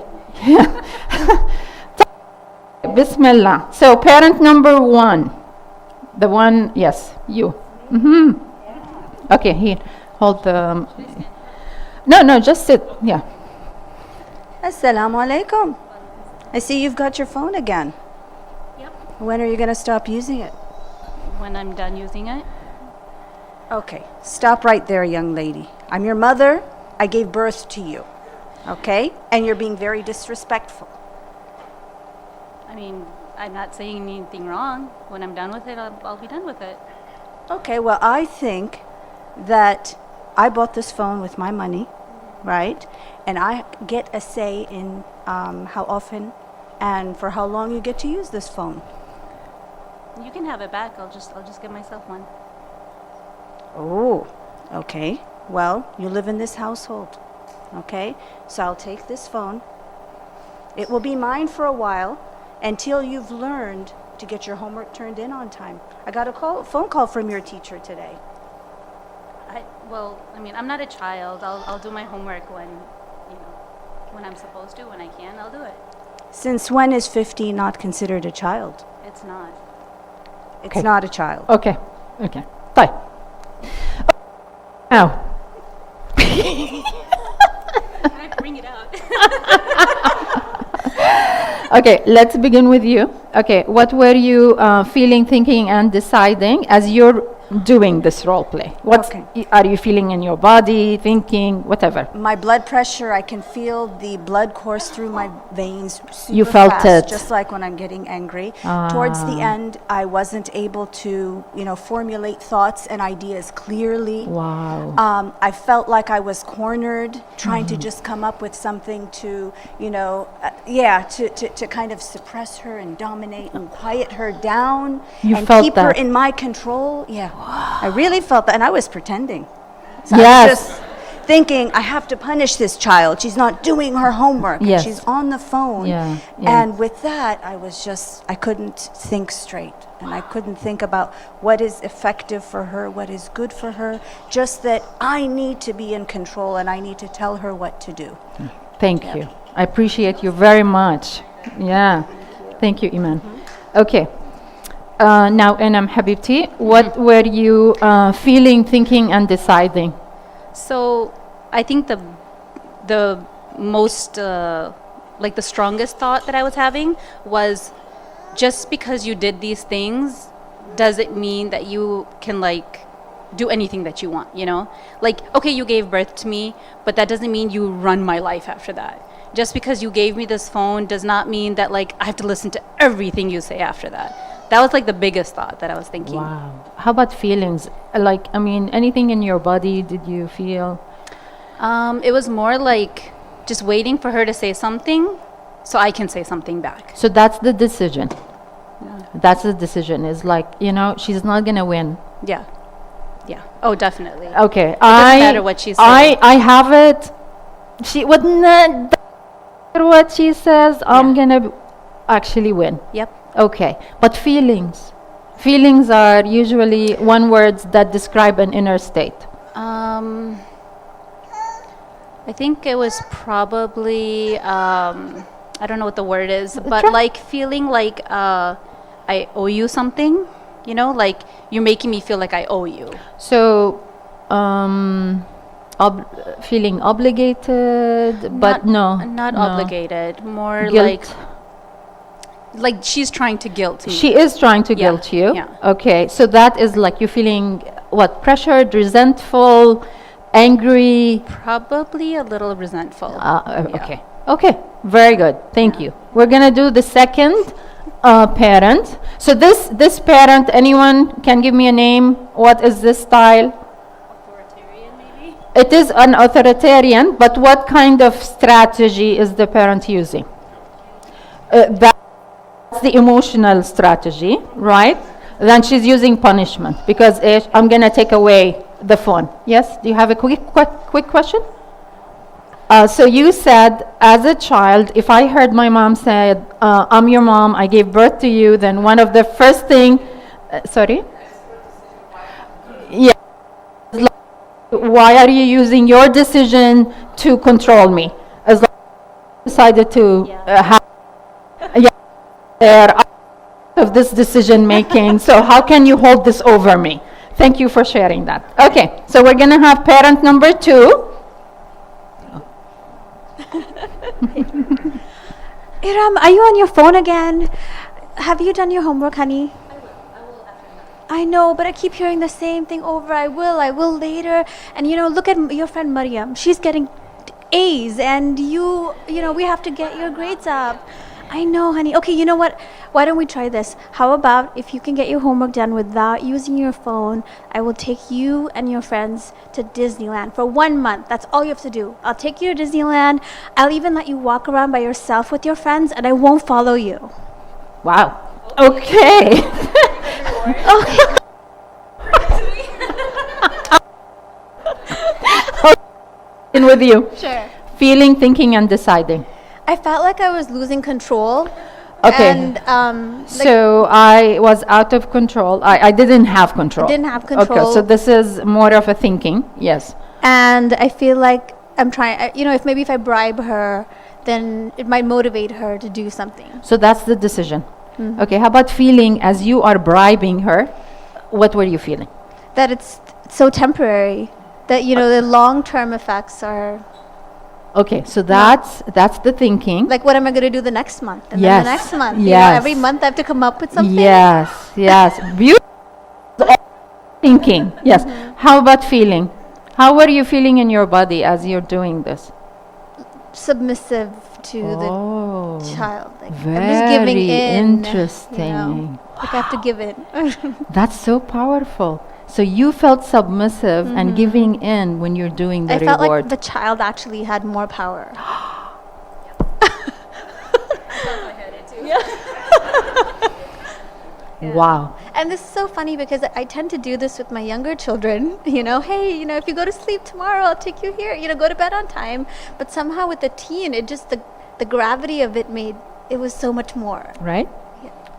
Bismillah. So parent number 1. The one, yes, you. Mm-hmm. Okay, here. Hold the... No, just sit. Yeah. Assalamu alaikum. I see you've got your phone again. Yep. When are you going to stop using it? When I'm done using it. Okay, stop right there, young lady. I'm your mother. I gave birth to you. Okay? And you're being very disrespectful. I mean, I'm not saying anything wrong. When I'm done with it, I'll be done with it. Okay, well, I think that I bought this phone with my money, right? And I get a say in how often and for how long you get to use this phone. You can have it back. I'll just get myself one. Oh, okay. Well, you live in this household, okay? So I'll take this phone. It will be mine for a while until you've learned to get your homework turned in on time. I got a phone call from your teacher today. I'm not a child. I'll do my homework when I'm supposed to, when I can, I'll do it. Since when is 15 not considered a child? It's not. It's not a child. Okay. Bye. Now. I bring it out. Okay, let's begin with you. Okay, what were you feeling, thinking, and deciding as you're doing this role play? What are you feeling in your body, thinking, whatever? My blood pressure, I can feel the blood course through my veins super You felt fast, it. just like when I'm getting angry. Towards the end, I wasn't able to, formulate thoughts and ideas clearly. Wow. I felt like I was cornered, trying to just come up with something to, to kind of suppress her and dominate and quiet her down You and felt keep her that. in my control. Yeah, I really felt that, and I was pretending. So Yes. I was just thinking, I have to punish this child. She's not doing her homework. and Yes. She's on the phone. Yeah. And with that, I couldn't think straight. And I couldn't think about what is effective for her, what is good for her. Just that I need to be in control and I need to tell her what to do. Thank you. I appreciate you very much. Yeah. Thank you, Iman. Okay. now Enam Habibti, what were you feeling, thinking, and deciding? So I think the most like the strongest thought that I was having was, just because you did these things doesn't mean that you can like do anything that you want, you know? Like, okay, you gave birth to me, but that doesn't mean you run my life after that. Just because you gave me this phone does not mean that like I have to listen to everything you say after that. That was like the biggest thought that I was thinking. Wow. How about feelings? Like, I mean, anything in your body did you feel? It was more like just waiting for her to say something so I can say something back. So that's the decision. That's the decision. Is like, you know, she's not gonna win. Yeah. Yeah. Oh, definitely. Okay. It doesn't matter what she says. I have it. She would not. What she says, I'm gonna actually win. Yep. Okay. But feelings. Feelings are usually one words that describe an inner state. I think it was probably I don't know what the word is, but Sure. like feeling like I owe you something, you know, like you're making me feel like I owe you. So, feeling obligated, but not no. obligated, more Guilt. like she's trying to guilt me. She is trying to Yeah, guilt you. yeah. Okay, so that is like you feeling what? Pressured, resentful, angry. Probably a little resentful. Yeah. Okay. Okay. Very good. Thank you. We're gonna do the second parent. So this parent, anyone can give me a name? What is this style? Authoritarian, maybe? It is an authoritarian, but what kind of strategy is the parent using? That's the emotional strategy, right? Then she's using punishment because I'm gonna take away the phone. Yes? Do you have a quick question? So you said, as a child, if I heard my mom say, I'm your mom, I gave birth to you, then one of the first thing, sorry? Yeah. Why are you using your decision to control me? As long as you decided to have of this decision making, so how can you hold this over me? Thank you for sharing that. Okay, so we're gonna have parent number 2. Iram, are you on your phone again? Have you done your homework, honey? I know, but I keep hearing the same thing over. I will later. And you know, look at your friend Mariam. She's getting A's, and you know, we have to get your grades up. I know, honey. Okay, you know what? Why don't we try this? How about if you can get your homework done without using your phone, I will take you and your friends to Disneyland for 1 month. That's all you have to do. I'll take you to Disneyland. I'll even let you walk around by yourself with your friends, and I won't follow you. Wow. Okay. Okay. In with you. Sure. Feeling, thinking, and deciding. I felt like I was losing control. Okay. And So I was out of control. I didn't have control. Didn't have Okay, control. so this is more of a thinking. Yes. And I feel like I'm trying, you know, if I bribe her, then it might motivate her to do something. So that's the decision. Okay, how about feeling as you are bribing her? What were you feeling? That it's so temporary, that, you know, the long-term effects are, Okay, so that's the thinking. like, what am I going to do the next month? And Yes, then the next month. You know, yes. every month I have to come up with something. Yes, yes. Beautiful thinking. Yes. How about feeling? How were you feeling in your body as you're doing this? Submissive to Oh, the child. Like, I'm just giving very in. interesting. You know, like I have to give in. That's so powerful. So you felt submissive and giving in when you're doing the I felt reward. like the child actually had more power. Wow. And this is so funny because I tend to do this with my younger children. You know, hey, you know, if you go to sleep tomorrow, I'll take you here. You know, go to bed on time. But somehow with the teen, it just the gravity of it made it was so much more. Right?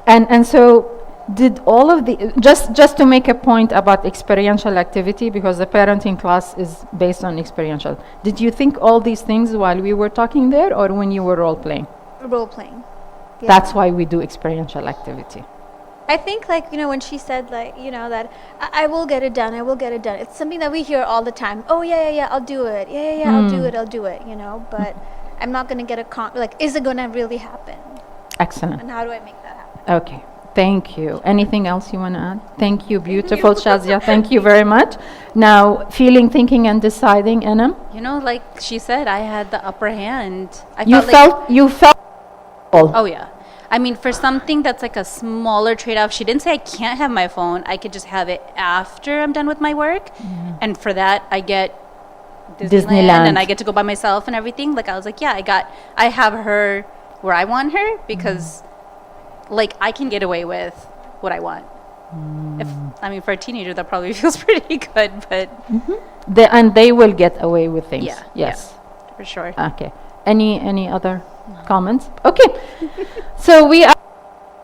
And so did all of the just to make a point about experiential activity, because the parenting class is based on experiential. Did you think all these things while we were talking there or when you were role playing? Role playing. Yeah. That's why we do experiential activity. I think, like, when she said, like, that I will get it done, I will get it done. It's something that we hear all the time. Oh, yeah, I'll do it. Yeah, I'll do it, But I'm not going to get is it going to really happen? Excellent. And how do I make that happen? Okay. Thank you. Anything else you want to add? Thank you, beautiful Shazia. Thank you very much. Now, feeling, thinking, and deciding, Enam? Like she said, I had the upper hand. You felt. Oh, yeah. I mean, for something that's like a smaller trade-off, she didn't say I can't have my phone. I could just have it after I'm done with my work. And for that, I get Disneyland, and I get to go by myself and everything. Like, I was like, yeah, I have her where I want her because, like, I can get away with what I want. For a teenager, that probably feels pretty good, but... And they will get away with things. Yeah. Yes. Yeah, for sure. Okay. Any other comments? Okay. So we are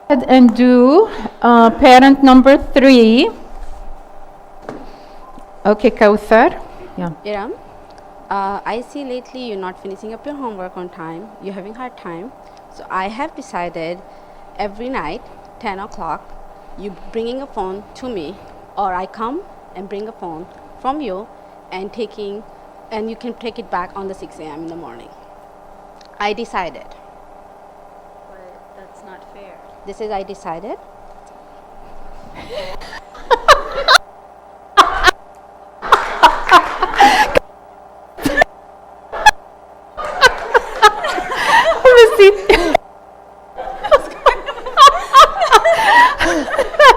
ahead and do parent number 3. Okay, Kauthar. Yeah. Iram, I see lately you're not finishing up your homework on time. You're having hard time. So I have decided every night, 10 o'clock, you bringing a phone to me, or I come and bring a phone from you and you can take it back on the 6 a.m. in the morning. I decided. But that's not fair. This is I decided.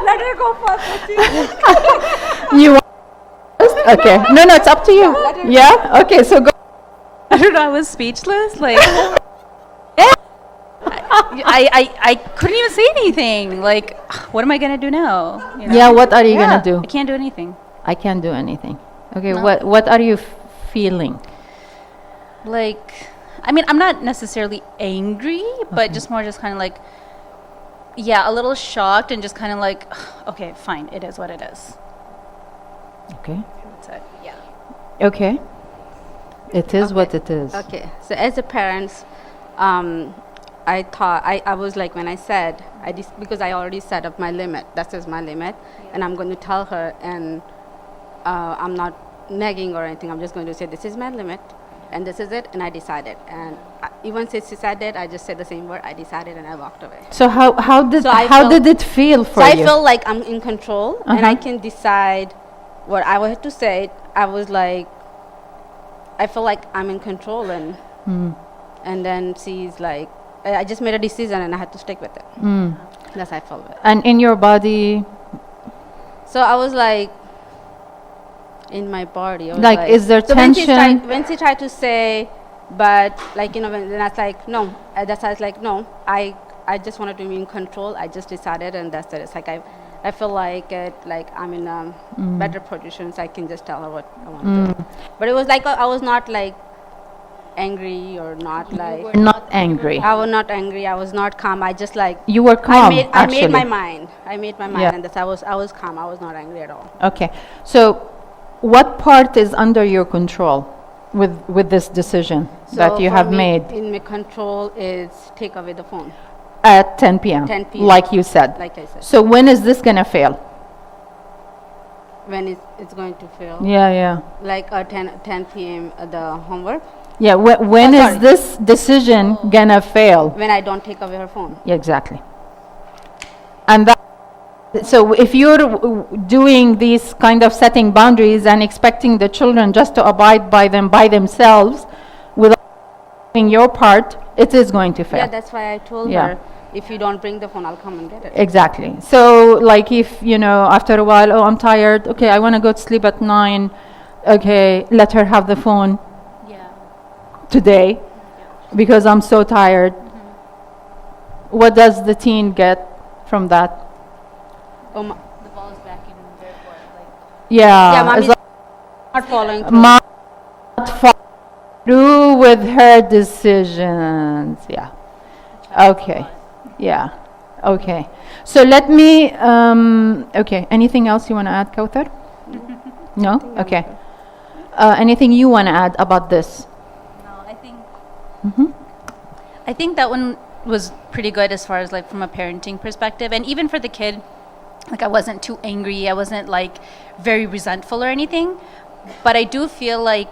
Let her go first. You want first? Okay. No, it's up to you. Yeah? Okay, so go. I don't know, I was speechless. Like, I couldn't even say anything. Like, what am I going to do now? Yeah, what are you going to do? I can't do anything. I can't do anything. Okay, No. what are you feeling? Like, I'm not necessarily angry, but just kind of like, a little shocked and just kind of like, okay, fine, it is what it is. Okay. That's it. Yeah. Okay. It is what it is. Okay. So as a parent, I thought, I was like, when I said, because I already set up my limit, that is my limit, and I'm going to tell her, and I'm not nagging or anything, I'm just going to say, this is my limit, and this is it, and I decided. And even since she said it, I just said the same word, I decided, and I walked away. So how did it feel for so you? I feel like I'm in control, and I can decide what I had to say. I was like, I feel like I'm in control, and then she's like, I just made a decision, and I had to stick with it. That's how I felt it. And in your body? So I was like, in my body. I was Like, is there so tension? When she tried to say, but like, then I was like, no. That's why I was like, no, I just wanted to be in control. I just decided, and that's it. It's like I feel like I'm in a better position, so I can just tell her what I want to do. But it was like, I was not like angry or not like. You were not angry. I was not angry. I was not calm. I just like. You were calm, I made my actually. mind. Yeah. And that's, I was calm. I was not angry at all. Okay. So what part is under your control with this decision that you for have me, made in my control is take away the phone. at 10 p.m. 10 p.m. like you said? Like I said. So when is this going to fail? When it's going to fail. Yeah. Like 10 p.m. The homework. Yeah, when is sorry. this decision going to fail? When I don't take away her phone. Yeah, exactly. And so if you're doing these kind of setting boundaries and expecting the children just to abide by them by themselves without doing your part, it is going to fail. Yeah, that's why I told Yeah. her, if you don't bring the phone, I'll come and get it. Exactly. So like if, after a while, I'm tired, okay, I want to go to sleep at 9, okay, let her have the phone today because I'm so tired. What does the teen get from that? Oh, The ball is back in their court. Like, Yeah, mommy's as not following through. mom not follow through with her decisions. Yeah. Okay. Yeah. Okay. So let me. Okay. Anything else you want to add, Kauthar? No. Okay. Anything you want to add about this? no, I think that one was pretty good as far as like from a parenting perspective, and even for the kid, Like I wasn't too angry. I wasn't like very resentful or anything. But I do feel like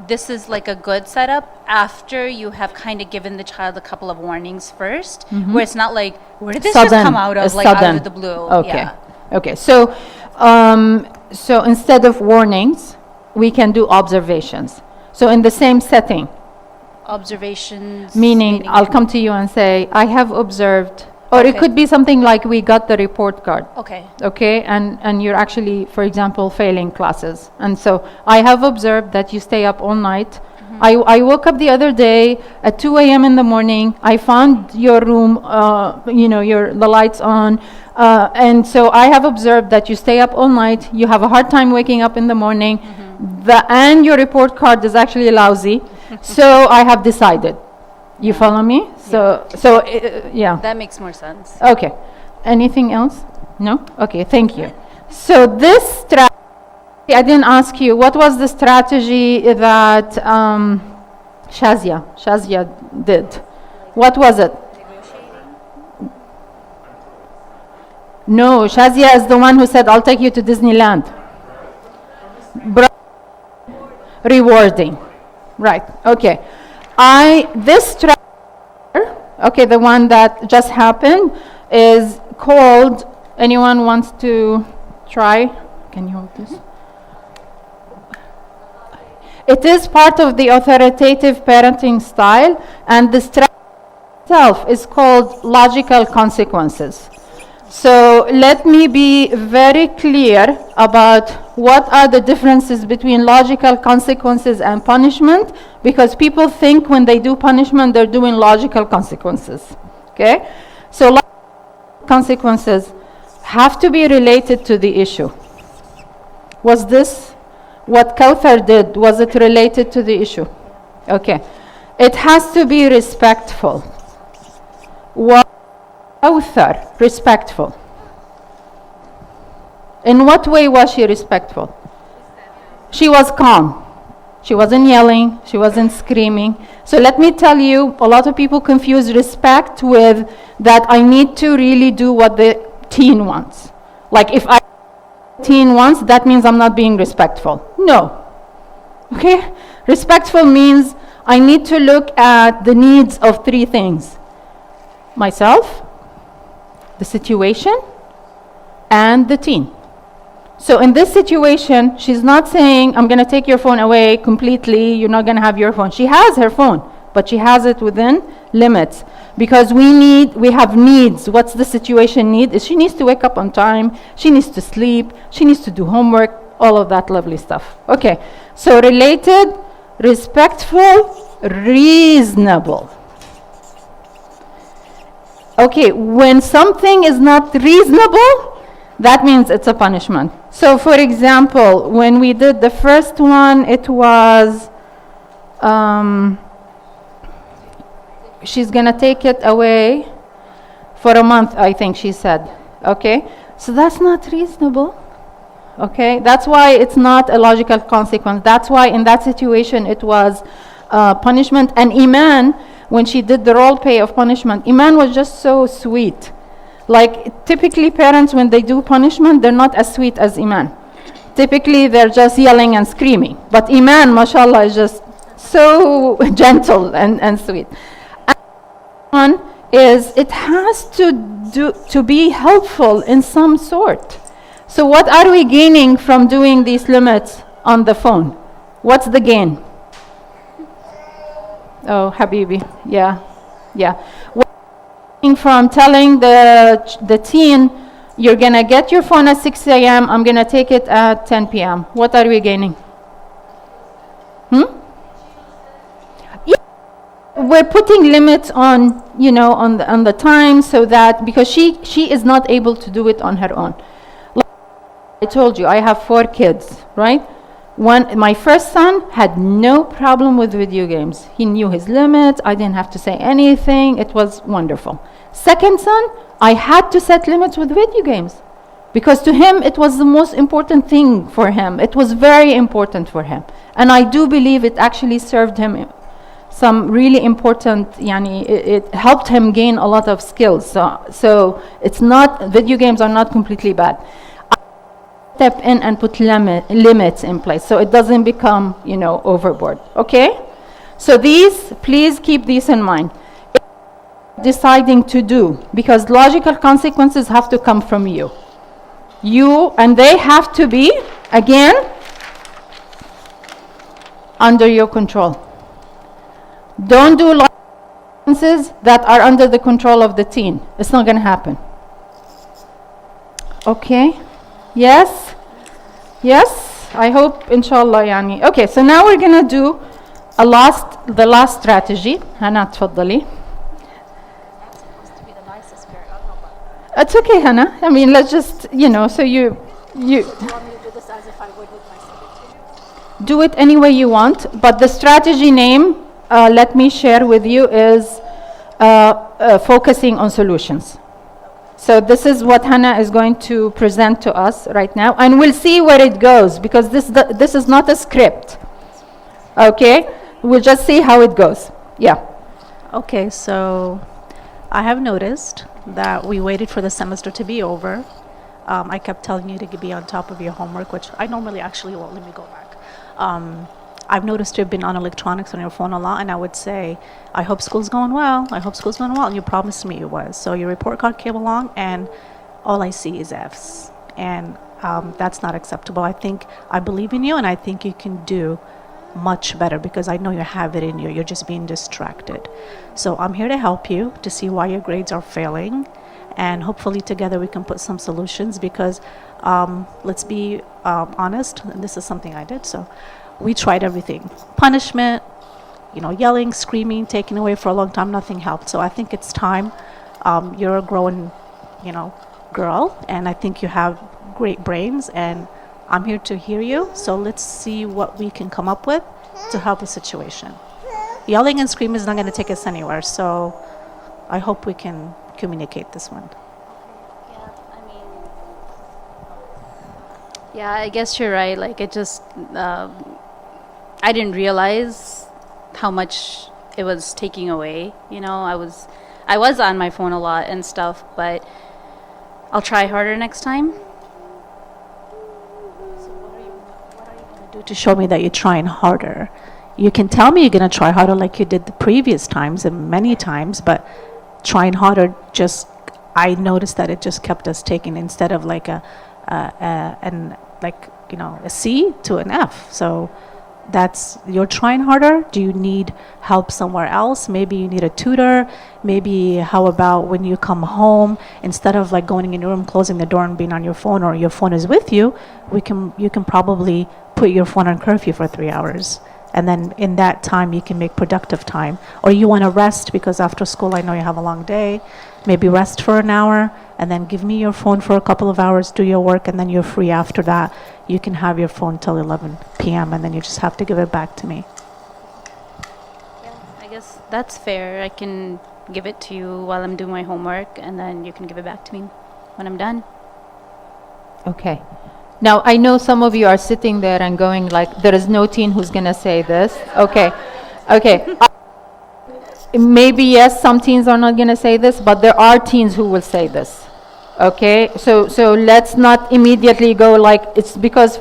this is like a good setup after you have kind of given the child a couple of warnings first, where it's not like, where did this just come out of, like out of the blue? Okay. Yeah. Okay. So, so instead of warnings, we can do observations. So in the same setting, Observations. meaning I'll come to you and say, I have observed, or it Okay. could be something like we got the report card. Okay. Okay, and you're actually, for example, failing classes. And so I have observed that you stay up all night. I woke up the other day at 2 a.m. in the morning. I found your room, the lights on. And so I have observed that you stay up all night. You have a hard time waking up in the morning. And your report card is actually lousy. So I have decided. You follow me? Yeah. That makes more sense. Okay. Anything else? No? Okay, thank you. So this strategy, I didn't ask you, what was the strategy that Shazia did? What was it? No, Shazia is the one who said, I'll take you to Disneyland. Rewarding. Right, okay. This strategy, okay, the one that just happened, is called, anyone wants to try? Can you hold this? It is part of the authoritative parenting style, and the strategy itself is called logical consequences. So let me be very clear about what are the differences between logical consequences and punishment, because people think when they do punishment, they're doing logical consequences. Okay? So logical consequences have to be related to the issue. Was this what Kauthar did? Was it related to the issue? Okay. It has to be respectful. Was Kauthar respectful? In what way was she respectful? She was calm. She wasn't yelling. She wasn't screaming. So let me tell you, a lot of people confuse respect with that I need to really do what the teen wants. Like if teen wants, that means I'm not being respectful. No. Okay? Respectful means I need to look at the needs of three things: myself, the situation, and the teen. So in this situation, she's not saying, I'm going to take your phone away completely, you're not going to have your phone. She has her phone, but she has it within limits. Because we have needs. What's the situation need? Is she needs to wake up on time, she needs to sleep, she needs to do homework, all of that lovely stuff. Okay, so related, respectful, reasonable. Okay, when something is not reasonable, that means it's a punishment. So for example, when we did the first one, it was, she's gonna take it away for a month, I think she said. Okay, so that's not reasonable. Okay, that's why it's not a logical consequence. That's why in that situation it was punishment. And Iman, when she did the role play of punishment, Iman was just so sweet. Like typically parents, when they do punishment, they're not as sweet as Iman. Typically they're just yelling and screaming. But Iman, mashallah, is just so gentle and sweet. One is it has to be helpful in some sort. So what are we gaining from doing these limits on the phone? What's the gain? Oh, Habibi, yeah. What are we gaining from telling the teen, you're gonna get your phone at 6 a.m., I'm gonna take it at 10 p.m. What are we gaining? We're putting limits on, on the time, so that because she is not able to do it on her own. Like I told you, I have 4 kids, right? My first son had no problem with video games. He knew his limits. I didn't have to say anything. It was wonderful. Second son, I had to set limits with video games because to him it was the most important thing for him. It was very important for him, and I do believe it actually served him some really important, it helped him gain a lot of skills. So it's not, video games are not completely bad. Step in and put limits in place so it doesn't become, overboard. Okay? So please keep these in mind. Deciding to do, because logical consequences have to come from you. And they have to be, again, under your control. Don't do consequences that are under the control of the teen. It's not going to happen. Okay? Yes? Yes? I hope, inshallah, yani. Okay, so now we're going to do the last strategy. Hana, tfaddali. That's supposed to be the nicest girl. I don't know about that. It's okay, Hannah. I mean, let's just, so you... Do you want me to do this as if I would with my secretary? Do it any way you want, but the strategy name, let me share with you, is focusing on solutions. So this is what Hannah is going to present to us right now, and we'll see where it goes, because this is not a script. Okay? We'll just see how it goes. Yeah. Okay, so I have noticed that we waited for the semester to be over. I kept telling you to be on top of your homework, which I normally actually won't. Let me go back. I've noticed you've been on electronics on your phone a lot, and I would say, I hope school's going well. I hope school's going well. And you promised me it was. So your report card came along, and all I see is F's. And that's not acceptable. I believe in you, and I think you can do much better, because I know you have it in you. You're just being distracted. So I'm here to help you to see why your grades are failing, and hopefully together we can put some solutions, because let's be honest, and this is something I did, so we tried everything. Punishment, yelling, screaming, taking away for a long time, nothing helped. So I think it's time. You're a growing, girl, and I think you have great brains, and I'm here to hear you. So let's see what we can come up with to help the situation. Yelling and screaming is not going to take us anywhere, so I hope we can communicate this one. Yeah, I guess you're right. Like, it just, I didn't realize how much it was taking away. I was on my phone a lot and stuff, but I'll try harder next time. To show me that you're trying harder. You can tell me you're going to try harder like you did the previous times and many times, but trying harder, I noticed that it just kept us taking, instead of like a C to an F. So you're trying harder. Do you need help somewhere else? Maybe you need a tutor. Maybe how about when you come home, instead of like going in your room, closing the door and being on your phone, or your phone is with you, you can probably put your phone on curfew for 3 hours. And then in that time, you can make productive time. Or you want to rest, because after school, I know you have a long day. Maybe rest for an hour, and then give me your phone for a couple of hours, do your work, and then you're free after that. You can have your phone till 11 p.m., and then you just have to give it back to me. Yeah, I guess that's fair. I can give it to you while I'm doing my homework, and then you can give it back to me when I'm done. Okay. Now, I know some of you are sitting there and going like, there is no teen who's going to say this. Okay. Maybe, yes, some teens are not going to say this, but there are teens who will say this. Okay? So let's not immediately go like, it's because,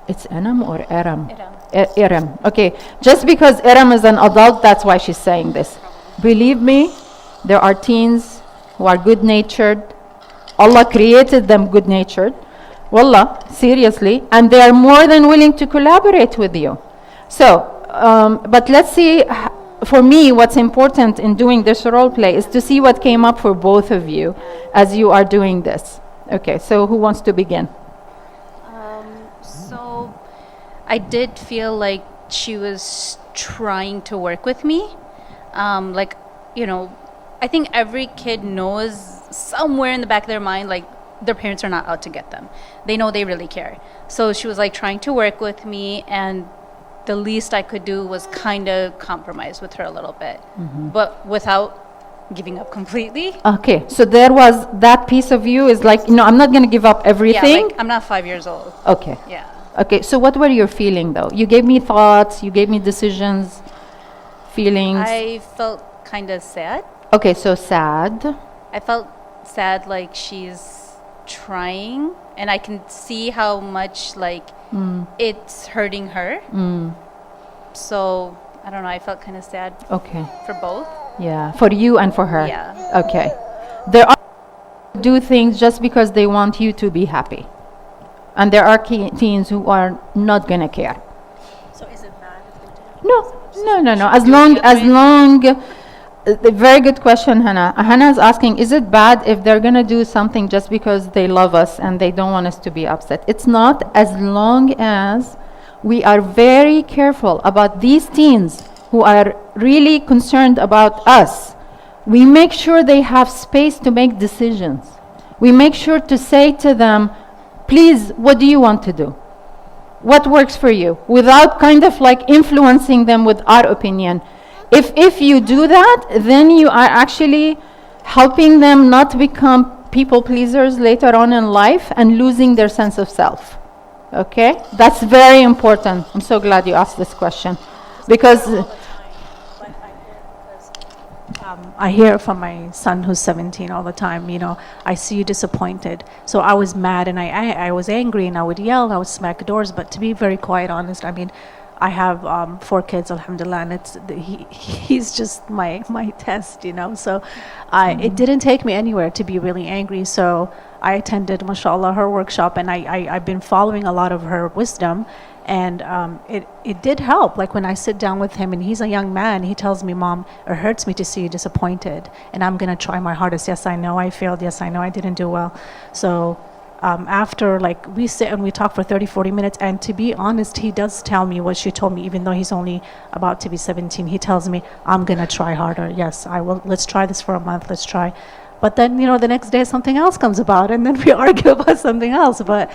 it's Anam or Aram? Aram. Okay. Just because Aram is an adult, that's why she's saying this. Believe me, there are teens who are good-natured. Allah created them good-natured. Wallah, seriously. And they are more than willing to collaborate with you. So, but let's see, for me, what's important in doing this role play is to see what came up for both of you as you are doing this. Okay, so who wants to begin? So I did feel like she was trying to work with me. I think every kid knows somewhere in the back of their mind, like, their parents are not out to get them. They know they really care. So she was like trying to work with me, and the least I could do was kind of compromise with her a little bit, but without giving up completely. Okay, so there was that piece of you is like, I'm not going to give up everything. Yeah, like, I'm not 5 years old. Okay. Yeah. Okay, so what were you feeling though? You gave me thoughts, you gave me decisions, feelings. I felt kind of sad. Okay, so sad. I felt sad, like she's trying, and I can see how much like it's hurting her. So I don't know. I felt kind of sad Okay, for both. yeah, for you and for her. Yeah. Okay. There are do things just because they want you to be happy. And there are teens who are not gonna care. So is it bad if they do? No. As long, very good question, Hannah. Hannah is asking, is it bad if they're gonna do something just because they love us and they don't want us to be upset? It's not, as long as we are very careful about these teens who are really concerned about us. We make sure they have space to make decisions. We make sure to say to them, please, what do you want to do? What works for you? Without kind of like influencing them with our opinion. If you do that, then you are actually helping them not become people pleasers later on in life and losing their sense of self. Okay? That's very important. I'm so glad you asked this question. Because I hear from my son who's 17 all the time, I see you disappointed. So I was mad and I was angry and I would yell and I would smack doors. But to be very quite honest, I have 4 kids, alhamdulillah, and he's just my test, So it didn't take me anywhere to be really angry. So I attended, mashallah, her workshop, and I've been following a lot of her wisdom. And it did help. Like when I sit down with him, and he's a young man, he tells me, Mom, it hurts me to see you disappointed, and I'm going to try my hardest. Yes, I know I failed. Yes, I know I didn't do well. So after, we sit and we talk for 30, 40 minutes, and to be honest, he does tell me what she told me, even though he's only about to be 17. He tells me, I'm going to try harder. Yes, I will. Let's try this for a month. Let's try. But then, the next day something else comes about, and then we argue about something else. But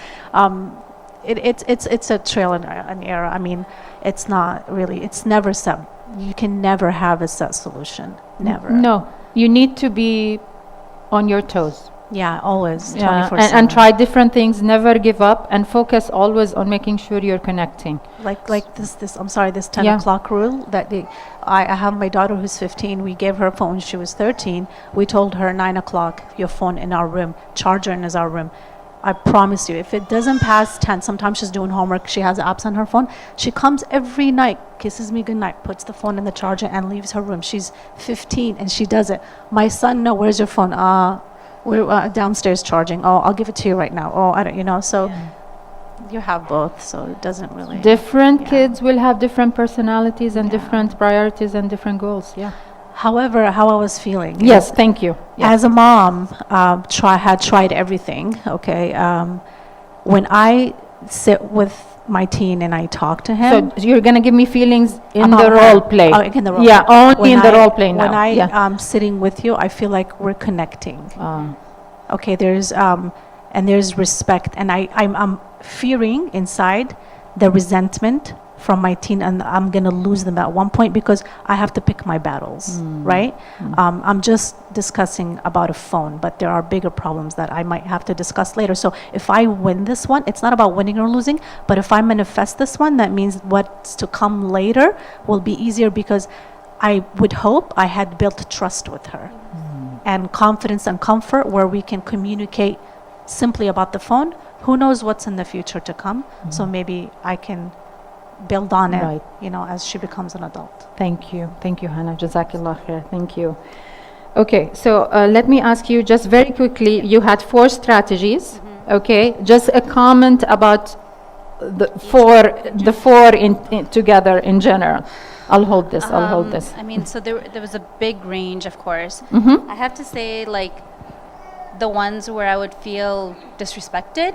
it's a trial and error. It's not really, it's never set. You can never have a set solution. Never. no, you need to be on your toes. Yeah, always. Yeah, 24/7. and try different things, never give up, and focus always on making sure you're connecting. Like this I'm sorry, this 10 Yeah. o'clock rule that I have my daughter who's 15. We gave her a phone. She was 13. We told her 9 o'clock, your phone in our room, charger in our room. I promise you, if it doesn't pass 10, sometimes she's doing homework, she has apps on her phone. She comes every night, kisses me goodnight, puts the phone in the charger, and leaves her room. She's 15, and she does it. My son, no, where's your phone? We're downstairs charging. Oh, I'll give it to you right now. Oh, I don't, so you have both, so it doesn't really. Different kids will have different personalities and different priorities and different goals. Yeah. However, how I was feeling. Yes, thank you. Yes. As a mom, had tried everything. Okay, when I sit with my teen and I talk to him. So you're gonna give me feelings in about the her. role play. Oh, in the role Yeah, play. only When in the I- role play now. When I Yeah. am sitting with you, I feel like we're connecting. Okay, there's respect, and I'm fearing inside the resentment from my teen, and I'm gonna lose them at one point because I have to pick my battles, right? I'm just discussing about a phone, but there are bigger problems that I might have to discuss later. So if I win this one, it's not about winning or losing, but if I manifest this one, that means what's to come later will be easier because I would hope I had built trust with her and confidence and comfort where we can communicate simply about the phone. Who knows what's in the future to come? So maybe I can build on it, Right. as she becomes an adult. Thank you, Hannah. Jazakillah khair. Thank you. Okay, so let me ask you just very quickly. You had 4 strategies. Okay, just a comment about the four in together in general. I'll hold this. So there was a big range, of course. I have to say, the ones where I would feel disrespected.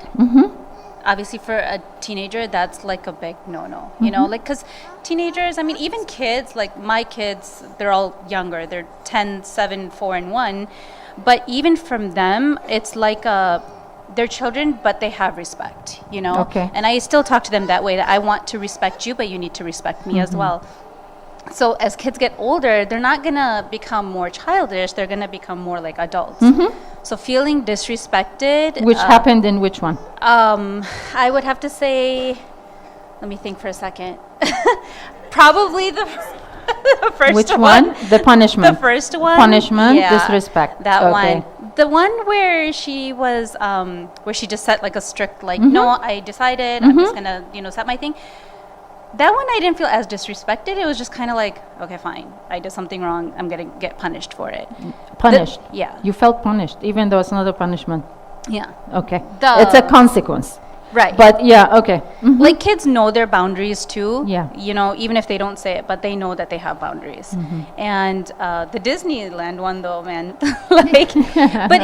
Obviously, for a teenager, that's like a big no-no. Because teenagers, even kids, like my kids, they're all younger. They're 10, 7, 4, and 1. But even from them, it's like they're children, but they have respect, Okay. And I still talk to them that way, that I want to respect you, but you need to respect me as well. So as kids get older, they're not going to become more childish. They're going to become more like adults. So feeling disrespected. Which happened in which one? I would have to say let me think for a second. Probably the first Which one? The punishment. The first one. Punishment, Yeah, disrespect. That Okay. one. The one where she was, where she just set like a strict, like, no, I decided, I'm just gonna, set my thing. That one I didn't feel as disrespected. It was just kind of like, okay, fine, I did something wrong. I'm gonna get punished for it. Punished. Yeah. You felt punished, even though it's not a punishment. Yeah. Okay. The- It's a consequence. Right. But yeah, okay. Like kids know their boundaries too. Yeah. Even if they don't say it, but they know that they have boundaries. And the Disneyland one though, man, like, but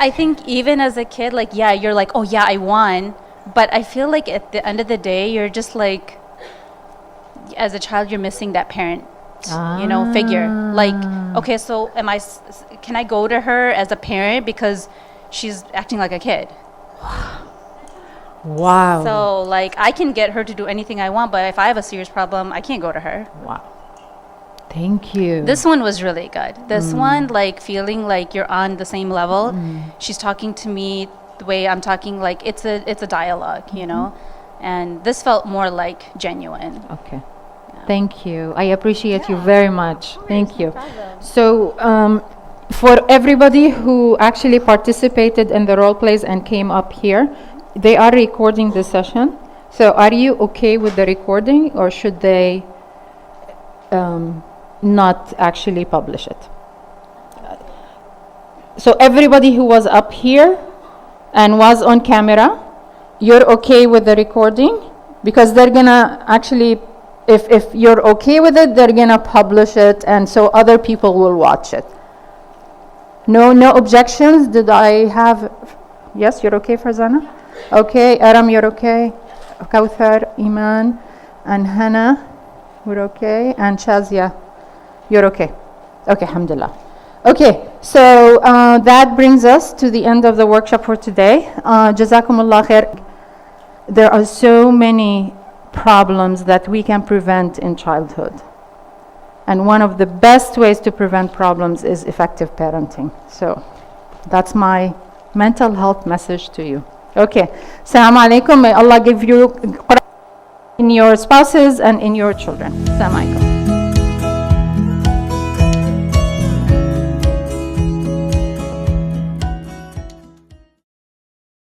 I think even as a kid, like, yeah, you're like, oh yeah, I won. But I feel like at the end of the day, you're just like, as a child, you're missing that parent, figure. Like, okay, so can I go to her as a parent because she's acting like a kid? Wow. So, like, I can get her to do anything I want, but if I have a serious problem, I can't go to her. Wow. Thank you. This one was really good. This one, like, feeling like you're on the same level. She's talking to me the way I'm talking, like, it's a dialogue, And this felt more like genuine. Okay. Thank you. I appreciate you very much. Thank you. So, for everybody who actually participated in the role plays and came up here, they are recording the session. So are you okay with the recording, or should they not actually publish it? So everybody who was up here and was on camera, you're okay with the recording? Because they're gonna actually, if you're okay with it, they're gonna publish it, and so other people will watch it. No objections? Did I have, yes, you're okay, Farzana? Okay, Aram, you're okay? Kauthar, Iman, and Hannah, we're okay? And Shazia, you're okay? Okay, alhamdulillah. Okay, so that brings us to the end of the workshop for today. Jazakumullah khair. There are so many problems that we can prevent in childhood. And one of the best ways to prevent problems is effective parenting. So that's my mental health message to you. Okay. Assalamu alaikum. May Allah give you in your spouses and in your children. Assalamu alaikum.